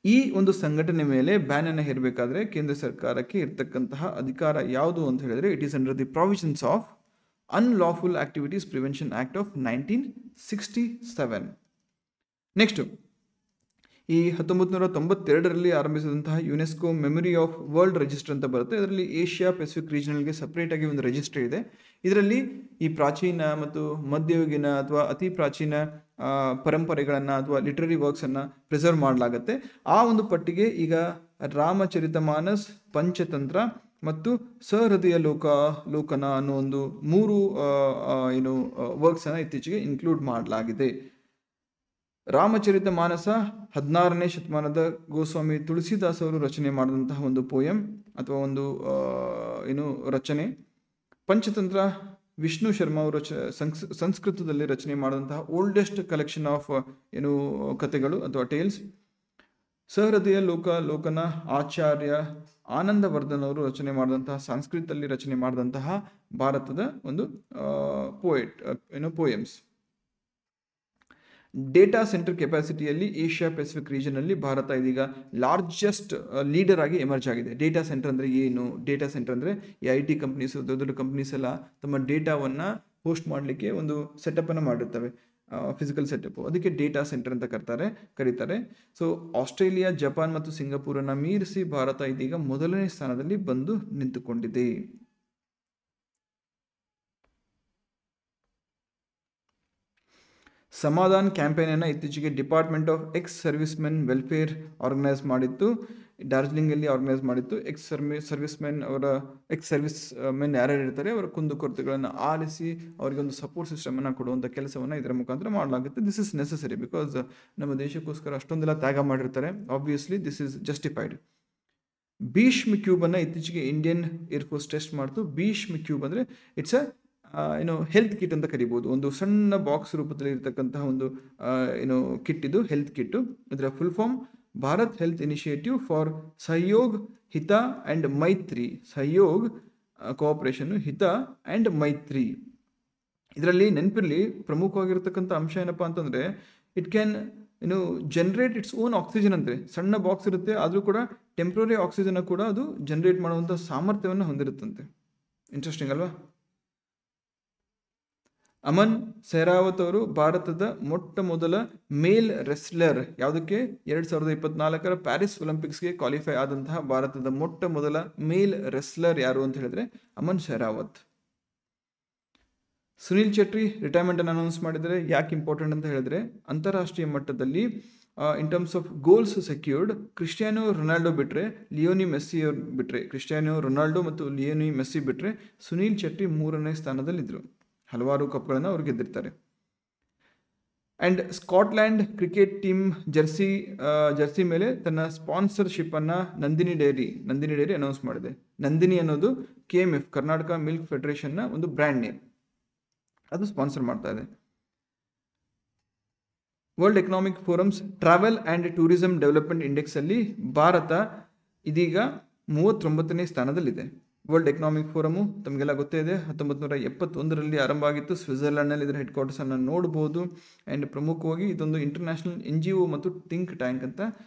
ಈ ಒಂದು ಸಂಘಟನೆ ಮೇಲೆ ಬ್ಯಾನನ್ನು ಹೇರಬೇಕಾದ್ರೆ ಕೇಂದ್ರ ಸರ್ಕಾರಕ್ಕೆ ಇರ್ತಕ್ಕಂತಹ ಅಧಿಕಾರ ಯಾವುದು ಅಂತ ಹೇಳಿದ್ರೆ, it is under the provisions of unlawful activities prevention act of 1967. Next ಈ 1992 ಆರಂಭಿಸಿದಂತಹ UNESCO memory of world register ಅಂತ ಬರುತ್ತೆ. ಇದರಲ್ಲಿ ಏಷ್ಯಾ ಪೆಸಿಫಿಕ್ ರೀಜನಲ್ಗೆ ಸಪ್ರೇಟಾಗಿ ಒಂದು ರಿಜಿಸ್ಟರ್ ಇದೆ. ಇದರಲ್ಲಿ ಈ ಪ್ರಾಚೀನ ಮತ್ತು ಮಧ್ಯಯುಗಿನ ಅಥವಾ ಅತಿ ಪ್ರಾಚೀನ ಪರಂಪರೆಗಳನ್ನು ಅಥವಾ ಲಿಟ್ರರಿ ವರ್ಕ್ಸನ್ನು ಪ್ರಿಸರ್ವ್ ಮಾಡಲಾಗುತ್ತೆ. ಆ ಒಂದು ಪಟ್ಟಿಗೆ ಈಗ ರಾಮಚರಿತಮಾನಸ್, ಪಂಚತಂತ್ರ ಮತ್ತು ಸಹೃದಯ ಲೋಕನ ಅನ್ನೋ ಒಂದು 3 ವರ್ಕ್ಸನ್ನು ಇತ್ತೀಚೆಗೆ ಇನ್ಕ್ಲೂಡ್ ಮಾಡಲಾಗಿದೆ. ರಾಮಚರಿತ ಮಾನಸ 16ನೇ ಶತಮಾನದ ಗೋಸ್ವಾಮಿ ತುಳಸಿದಾಸ್ ಅವರು ರಚನೆ ಮಾಡಿದಂತಹ ಒಂದು ಪೋಯಮ್ ಅಥವಾ ಒಂದು ರಚನೆ. ಪಂಚತಂತ್ರ ವಿಷ್ಣು ಶರ್ಮಾ ಅವರು ಸಂಸ್ಕೃತದಲ್ಲಿ ರಚನೆ ಮಾಡಿದಂತಹ ಓಲ್ಡೆಸ್ಟ್ ಕಲೆಕ್ಷನ್ ಆಫ್ ಕಥೆಗಳು ಅಥವಾ ಟೇಲ್ಸ್. ಸಹೃದಯ ಲೋಕನ ಆಚಾರ್ಯ ಆನಂದವರ್ಧನ್ ಅವರು ರಚನೆ ಮಾಡಿದಂತಹ ಸಂಸ್ಕೃತದಲ್ಲಿ ರಚನೆ ಮಾಡಿದಂತಹ ಭಾರತದ ಒಂದು ಪೋಯಮ್ಸ್. ಡೇಟಾ ಸೆಂಟರ್ ಕೆಪಾಸಿಟಿಯಲ್ಲಿ ಏಷ್ಯಾ ಪೆಸಿಫಿಕ್ ರೀಜನಲ್ಲಿ ಭಾರತ ಇದೀಗ ಲಾರ್ಜೆಸ್ಟ್ ಲೀಡರ್ ಆಗಿ ಎಮರ್ಜ್ ಆಗಿದೆ. ಡೇಟಾ ಸೆಂಟರ್ ಅಂದರೆ ಏನು? ಡೇಟಾ ಸೆಂಟರ್ ಅಂದರೆ ಈ IT ಕಂಪ್ನೀಸ್, ದೊಡ್ಡ ದೊಡ್ಡ ಕಂಪ್ನೀಸ್ ಎಲ್ಲ ತಮ್ಮ ಡೇಟಾವನ್ನು ಹೋಸ್ಟ್ ಮಾಡಲಿಕ್ಕೆ ಒಂದು ಸೆಟಪ್ಪನ್ನು ಮಾಡಿರ್ತವೆ, ಫಿಸಿಕಲ್ ಸೆಟಪ್. ಅದಕ್ಕೆ ಡೇಟಾ ಸೆಂಟರ್ ಅಂತ ಕರೀತಾರೆ. ಸೊ ಆಸ್ಟ್ರೇಲಿಯಾ, ಜಪಾನ್ ಮತ್ತು ಸಿಂಗಾಪುರನ್ನು ಮೀರಿಸಿ ಭಾರತ ಇದೀಗ ಮೊದಲನೇ ಸ್ಥಾನದಲ್ಲಿ ಬಂದು ನಿಂತುಕೊಂಡಿದೆ. ಸಮಾಧಾನ್ ಕ್ಯಾಂಪೇನನ್ನು ಇತ್ತೀಚೆಗೆ department of ex service men welfare organise ಮಾಡಿತ್ತು, ಡಾರ್ಜಿಲಿಂಗಲ್ಲಿ ಆರ್ಗನೈಸ್ ಮಾಡಿತ್ತು. ಎಕ್ಸ್ ಸರ್ವಿಸ್ ಮೆನ್ ಯಾರ್ಯಾರು ಇರ್ತಾರೆ ಅವರ ಕುಂದುಕೊರತೆಗಳನ್ನು ಆಲಿಸಿ ಅವರಿಗೆ ಒಂದು ಸಪೋರ್ಟ್ ಸಿಸ್ಟಮನ್ನು ಕೊಡುವಂಥ ಕೆಲಸವನ್ನು ಇದರ ಮುಖಾಂತರ ಮಾಡಲಾಗುತ್ತೆ. ದಿಸ್ ಇಸ್ ನೆಸಸರಿ ಬಿಕಾಸ್ ನಮ್ಮ ದೇಶಕ್ಕೋಸ್ಕರ ಅಷ್ಟೊಂದೆಲ್ಲ ತ್ಯಾಗ ಮಾಡಿರ್ತಾರೆ. Obviously this is justified. Bhishm ಕ್ಯೂಬನ್ನು ಇತ್ತೀಚೆಗೆ ಇಂಡಿಯನ್ ಏರ್ಫೋರ್ಸ್ ಟೆಸ್ಟ್ ಮಾಡ್ತು. ಭೀಷ್ಮ್ ಕ್ಯೂಬ್ ಅಂದರೆ ಇಟ್ಸ್ ಹೆಲ್ತ್ ಕಿಟ್ ಅಂತ ಕರಿಬೋದು. ಒಂದು ಸಣ್ಣ ಬಾಕ್ಸ್ ರೂಪದಲ್ಲಿ ಇರತಕ್ಕಂತಹ ಒಂದು ಕಿಟ್ ಇದು, ಹೆಲ್ತ್ ಕಿಟ್ಟು. ಇದರ full form Bharat health initiative for Sahyog, Hita and ಮೈತ್ರಿ. ಸಹಯೋಗ್ ಕೋಆಪರೇಷನ್, ಹಿತ ಆ್ಯಂಡ್ ಮೈತ್ರಿ. ಇದರಲ್ಲಿ ನೆನಪಿರಲಿ ಪ್ರಮುಖವಾಗಿರ್ತಕ್ಕಂಥ ಅಂಶ ಏನಪ್ಪ ಅಂತಂದರೆ, it can generate its own oxygen. ಅಂದರೆ ಸಣ್ಣ ಬಾಕ್ಸ್ ಇರುತ್ತೆ, ಆದರೂ ಕೂಡ ಟೆಂಪ್ರರಿ ಆಕ್ಸಿಜನ್ ಕೂಡ ಅದು ಜನರೇಟ್ ಮಾಡುವಂಥ ಸಾಮರ್ಥ್ಯವನ್ನು ಹೊಂದಿರುತ್ತಂತೆ. ಇಂಟ್ರೆಸ್ಟಿಂಗ್ ಅಲ್ವಾ? ಅಮನ್ ಸೆಹ್ರಾವತ್ ಅವರು ಭಾರತದ ಮೊಟ್ಟ ಮೊದಲ ಮೇಲ್ ರೆಸ್ಲರ್. ಯಾವುದಕ್ಕೆ? 2024 ಪ್ಯಾರಿಸ್ ಒಲಿಂಪಿಕ್ಸ್ಗೆ ಕ್ವಾಲಿಫೈ ಆದಂತಹ ಭಾರತದ ಮೊಟ್ಟ ಮೊದಲ ಮೇಲ್ ರೆಸ್ಲರ್ ಯಾರು ಅಂತ ಹೇಳಿದ್ರೆ ಅಮನ್ ಸೆಹ್ರಾವತ್. ಸುನಿಲ್ ಚೇಟ್ರಿ ರಿಟೈರ್ಮೆಂಟನ್ನು ಅನೌನ್ಸ್ ಮಾಡಿದರೆ. ಯಾಕೆ ಇಂಪಾರ್ಟೆಂಟ್ ಅಂತ ಹೇಳಿದ್ರೆ, ಅಂತಾರಾಷ್ಟ್ರೀಯ ಮಟ್ಟದಲ್ಲಿ in terms of goals secured Cristiano Ronaldo ಬಿಟ್ಟರೆ, ಲಿಯೋನಿ ಮೆಸ್ಸಿ ಅವ್ರು ಬಿಟ್ಟರೆ, ಕ್ರಿಸ್ಟಿಯಾನೋ ರೊನಾಲ್ಡೋ ಮತ್ತು ಲಿಯೋನಿ ಮೆಸ್ಸಿ ಬಿಟ್ಟರೆ ಸುನಿಲ್ ಚೇಟ್ರಿ 3ನೇ ಸ್ಥಾನದಲ್ಲಿದ್ದರು. ಹಲವಾರು ಕಪ್ಗಳನ್ನು ಅವ್ರು ಗೆದ್ದಿರ್ತಾರೆ. And Scotland cricket team jersey ಮೇಲೆ ತನ್ನ ಸ್ಪಾನ್ಸರ್ಶಿಪ್ಪನ್ನು ನಂದಿನಿ ಡೈರಿ ಅನೌನ್ಸ್ ಮಾಡಿದೆ. ನಂದಿನಿ ಅನ್ನೋದು KMF, ಕರ್ನಾಟಕ ಮಿಲ್ಕ್ ಫೆಡರೇಷನ್ನ ಒಂದು ಬ್ರ್ಯಾಂಡ್ ನೇಮ್, ಅದು ಸ್ಪಾನ್ಸರ್ ಮಾಡ್ತಾ ಇದೆ. World economic forums travel and tourism development ಇಂಡೆಕ್ಸಲ್ಲಿ ಭಾರತ ಇದೀಗ 39ನೇ ಸ್ಥಾನದಲ್ಲಿದೆ. ವರ್ಲ್ಡ್ ಎಕನಾಮಿಕ್ ಫೋರಮು ತಮಗೆಲ್ಲ ಗೊತ್ತೇ ಇದೆ, 1971ರಲ್ಲಿ ಆರಂಭ ಆಗಿತ್ತು. ಸ್ವಿಟ್ಜರ್ಲ್ಯಾಂಡ್ನಲ್ಲಿ ಇದರ ಹೆಡ್ ಕ್ವಾರ್ಟರ್ಸನ್ನು ನೋಡ್ಬೋದು. ಆ್ಯಂಡ್ ಪ್ರಮುಖವಾಗಿ ಇದೊಂದು ಇಂಟರ್ನ್ಯಾಷನಲ್ NGO ಮತ್ತು ಥಿಂಕ್ ಟ್ಯಾಂಕ್ ಅಂತ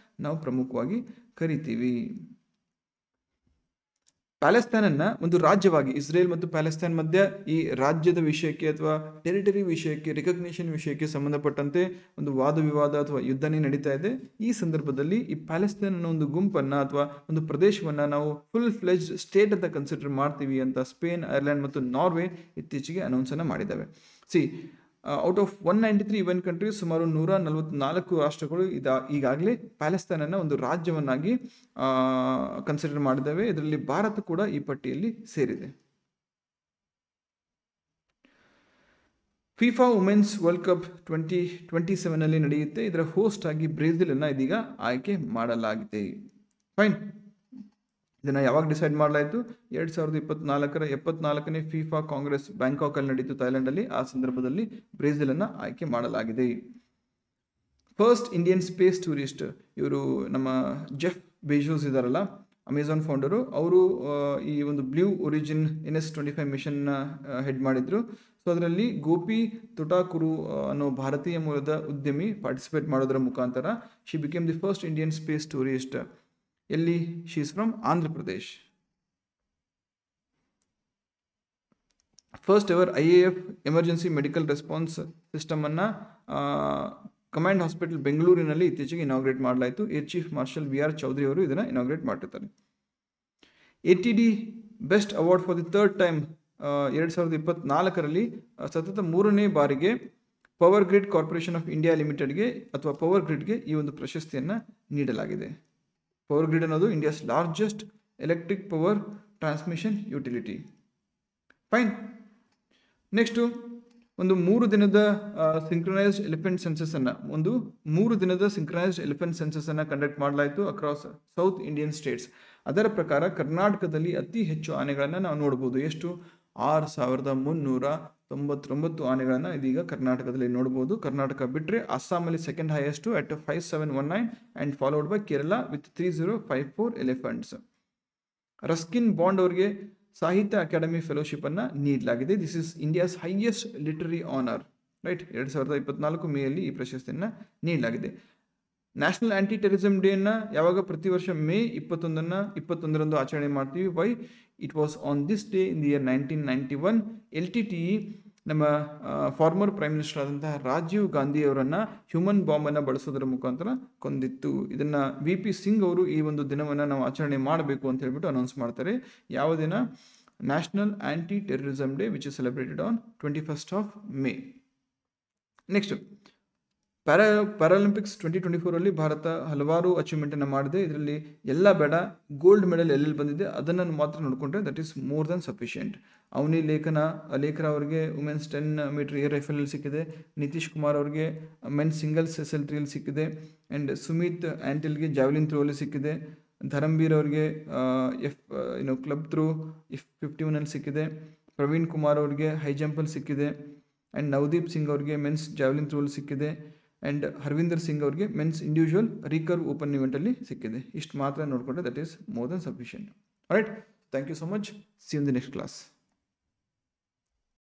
ನಾವು ಪ್ರಮುಖವಾಗಿ ಕರಿತೀವಿ. ಪ್ಯಾಲೆಸ್ತೈನನ್ನು ಒಂದು ರಾಜ್ಯವಾಗಿ, ಇಸ್ರೇಲ್ ಮತ್ತು ಪ್ಯಾಲೆಸ್ತೈನ್ ಮಧ್ಯೆ ಈ ರಾಜ್ಯದ ವಿಷಯಕ್ಕೆ ಅಥವಾ ಟೆರಿಟರಿ ವಿಷಯಕ್ಕೆ, ರಿಕಗ್ನಿಷನ್ ವಿಷಯಕ್ಕೆ ಸಂಬಂಧಪಟ್ಟಂತೆ ಒಂದು ವಾದ ವಿವಾದ ಅಥವಾ ಯುದ್ಧನೇ ನಡೀತಾ ಇದೆ. ಈ ಸಂದರ್ಭದಲ್ಲಿ ಈ ಪ್ಯಾಲೆಸ್ತೈನ್ ಅನ್ನೋ ಒಂದು ಗುಂಪನ್ನು ಅಥವಾ ಒಂದು ಪ್ರದೇಶವನ್ನು ನಾವು ಫುಲ್ ಫ್ಲೆಜ್ಡ್ ಸ್ಟೇಟ್ ಅಂತ ಕನ್ಸಿಡರ್ ಮಾಡ್ತೀವಿ ಅಂತ ಸ್ಪೇನ್, ಐರ್ಲೆಂಡ್ ಮತ್ತು ನಾರ್ವೆ ಇತ್ತೀಚೆಗೆ ಅನೌನ್ಸನ್ನು ಮಾಡಿದ್ದಾವೆ. ಔಟ್ ಆಫ್ 193 UN ಕಂಟ್ರೀಸ್, ಸುಮಾರು 144 ರಾಷ್ಟ್ರಗಳು ಈಗಾಗಲೇ ಪ್ಯಾಲೆಸ್ತೈನನ್ನು ಒಂದು ರಾಜ್ಯವನ್ನಾಗಿ ಕನ್ಸಿಡರ್ ಮಾಡಿದ್ದಾವೆ. ಇದರಲ್ಲಿ ಭಾರತ ಕೂಡ ಈ ಪಟ್ಟಿಯಲ್ಲಿ ಸೇರಿದೆ. ಫಿಫಾ ವುಮೆನ್ಸ್ ವರ್ಲ್ಡ್ ಕಪ್ 2027 ನಡೆಯುತ್ತೆ. ಇದರ ಹೋಸ್ಟ್ ಆಗಿ ಬ್ರೆಜಿಲನ್ನು ಇದೀಗ ಆಯ್ಕೆ ಮಾಡಲಾಗಿದೆ. ಫೈನ್. ಇದನ್ನು ಯಾವಾಗ ಡಿಸೈಡ್ ಮಾಡಲಾಯಿತು? 2024ರ 74ನೇ ಫಿಫಾ ಕಾಂಗ್ರೆಸ್ ಬ್ಯಾಂಕಾಕಲ್ಲಿ ನಡೀತು, ಥೈಲ್ಯಾಂಡಲ್ಲಿ. ಆ ಸಂದರ್ಭದಲ್ಲಿ ಬ್ರೆಜಿಲನ್ನು ಆಯ್ಕೆ ಮಾಡಲಾಗಿದೆ. ಫಸ್ಟ್ ಇಂಡಿಯನ್ ಸ್ಪೇಸ್ ಟೂರಿಸ್ಟ್, ಇವರು ನಮ್ಮ ಜೆಫ್ ಬೆಜೋಸ್ ಇದ್ದಾರಲ್ಲ, ಅಮೆಜಾನ್ ಫೌಂಡರು, ಅವರು ಈ ಒಂದು ಬ್ಲೂ ಒರಿಜಿನ್ NS-25 ಮಿಷನ್ನ ಹೆಡ್ ಮಾಡಿದ್ರು. ಸೊ ಅದರಲ್ಲಿ ಗೋಪಿ ತುಟಾಕುರು ಅನ್ನೋ ಭಾರತೀಯ ಮೂಲದ ಉದ್ಯಮಿ ಪಾರ್ಟಿಸಿಪೇಟ್ ಮಾಡೋದರ ಮುಖಾಂತರ she became the first Indian space tourist. ಎಲ್ಲಿ? She is from Andhra Pradesh. First ever IAF emergency medical response ಸಿಸ್ಟಮನ್ನು ಕಮಾಂಡ್ ಹಾಸ್ಪಿಟಲ್ ಬೆಂಗಳೂರಿನಲ್ಲಿ ಇತ್ತೀಚೆಗೆ ಇನಾಗ್ರೇಟ್ ಮಾಡಲಾಯಿತು. Air chief marshal VR Chaudhari ಅವರು ಇದನ್ನು ಇನಾಗ್ರೇಟ್ ಮಾಡಿರ್ತಾರೆ. ATD best award for the third time 2024ರಲ್ಲಿ ಸತತ 3ನೇ ಬಾರಿಗೆ power grid corporation of India ಲಿಮಿಟೆಡ್ಗೆ ಅಥವಾ ಪವರ್ ಗ್ರಿಡ್ಗೆ ಈ ಒಂದು ಪ್ರಶಸ್ತಿಯನ್ನು ನೀಡಲಾಗಿದೆ. ಪವರ್ ಗ್ರಿಡ್ ಅನ್ನೋದು India's largest electric power transmission utility. Fine. Next ಒಂದು 3 ದಿನದ ಸಿಂಕ್ರನೈಸ್ಡ್ ಎಲಿಫೆಂಟ್ ಸೆನ್ಸಸ್ಸನ್ನು ಕಂಡಕ್ಟ್ ಮಾಡಲಾಯಿತು ಅಕ್ರಾಸ್ ಸೌತ್ ಇಂಡಿಯನ್ ಸ್ಟೇಟ್ಸ್. ಅದರ ಪ್ರಕಾರ ಕರ್ನಾಟಕದಲ್ಲಿ ಅತಿ ಹೆಚ್ಚು ಆನೆಗಳನ್ನು ನಾವು ನೋಡ್ಬೋದು. ಎಷ್ಟು? 6399 ಆನೆಗಳನ್ನು ಇದೀಗ ಕರ್ನಾಟಕದಲ್ಲಿ ನೋಡ್ಬೋದು. ಕರ್ನಾಟಕ ಬಿಟ್ಟರೆ ಅಸ್ಸಾಮಲ್ಲಿ second highest at 5719 and followed by Kerala with 3054 elephants. Ruskin Bond ಅವರಿಗೆ ಸಾಹಿತ್ಯ ಅಕಾಡೆಮಿ ಫೆಲೋಶಿಪ್ಪನ್ನು ನೀಡಲಾಗಿದೆ. This is India's highest literary honour. Right. 2024 ಮೇಯಲ್ಲಿ ಈ ಪ್ರಶಸ್ತಿಯನ್ನು ನೀಡಲಾಗಿದೆ. ನ್ಯಾಷನಲ್ ಆ್ಯಂಟಿ ಟೆರರಿಸಮ್ ಡೇಯನ್ನು ಯಾವಾಗ? ಪ್ರತಿ ವರ್ಷ ಮೇ 21ರಂದು ಆಚರಣೆ ಮಾಡ್ತೀವಿ. Why? It was on this day in the year 1991 LTTE ನಮ್ಮ ಫಾರ್ಮರ್ ಪ್ರೈಮ್ ಮಿನಿಸ್ಟರ್ ಆದಂತಹ ರಾಜೀವ್ ಗಾಂಧಿ ಅವರನ್ನು ಹ್ಯೂಮನ್ ಬಾಂಬನ್ನು ಬಳಸೋದರ ಮುಖಾಂತರ ಕೊಂದಿತ್ತು. ಇದನ್ನು VP ಸಿಂಗ್ ಅವರು ಈ ಒಂದು ದಿನವನ್ನು ನಾವು ಆಚರಣೆ ಮಾಡಬೇಕು ಅಂತ ಹೇಳ್ಬಿಟ್ಟು ಅನೌನ್ಸ್ ಮಾಡ್ತಾರೆ. ಯಾವ ದಿನ? National anti terrorism day which is celebrated on 21st of May. Next, Paralympics 2024ರಲ್ಲಿ ಭಾರತ ಹಲವಾರು ಅಚೀವ್ಮೆಂಟನ್ನು ಮಾಡಿದೆ. ಇದರಲ್ಲಿ ಎಲ್ಲ ಬೇಡ, ಗೋಲ್ಡ್ ಮೆಡಲ್ ಎಲ್ಲೆಲ್ಲಿ ಬಂದಿದೆ ಅದನ್ನು ಮಾತ್ರ ನೋಡಿಕೊಂಡ್ರೆ that is more than sufficient. Avani Lekhara ಅವರಿಗೆ ವುಮೆನ್ಸ್ 10 ಮೀಟರ್ ಏರ್ ರೈಫಲಲ್ಲಿ ಸಿಕ್ಕಿದೆ. ನಿತೀಶ್ ಕುಮಾರ್ ಅವರಿಗೆ ಮೆನ್ಸ್ ಸಿಂಗಲ್ಸ್ SL3 ಸಿಕ್ಕಿದೆ. ಆ್ಯಂಡ್ ಸುಮಿತ್ ಆ್ಯಂಟಿಲ್ಗೆ ಜಾವ್ಲಿನ್ ಥ್ರೋಲ್ಲಿ ಸಿಕ್ಕಿದೆ. ಧರಂಬೀರ್ ಅವರಿಗೆ ಕ್ಲಬ್ ಥ್ರೋ F51 ಸಿಕ್ಕಿದೆ. ಪ್ರವೀಣ್ ಕುಮಾರ್ ಅವರಿಗೆ ಹೈ ಜಂಪಲ್ಲಿ ಸಿಕ್ಕಿದೆ. ಆ್ಯಂಡ್ ನವದೀಪ್ ಸಿಂಗ್ ಅವರಿಗೆ ಮೆನ್ಸ್ ಜಾವ್ಲಿನ್ ಥ್ರೋಲ್ಲಿ ಸಿಕ್ಕಿದೆ. ಆ್ಯಂಡ್ ಹರ್ವಿಂದರ್ ಸಿಂಗ್ ಅವರಿಗೆ ಮೆನ್ಸ್ ಇಂಡಿವಿಜುವಲ್ ರಿಕರ್ವ್ ಓಪನ್ ಇವೆಂಟಲ್ಲಿ ಸಿಕ್ಕಿದೆ. ಇಷ್ಟು ಮಾತ್ರ ನೋಡಿಕೊಂಡ್ರೆ that is more than sufficient. Right. Thank you so much. See in the next class.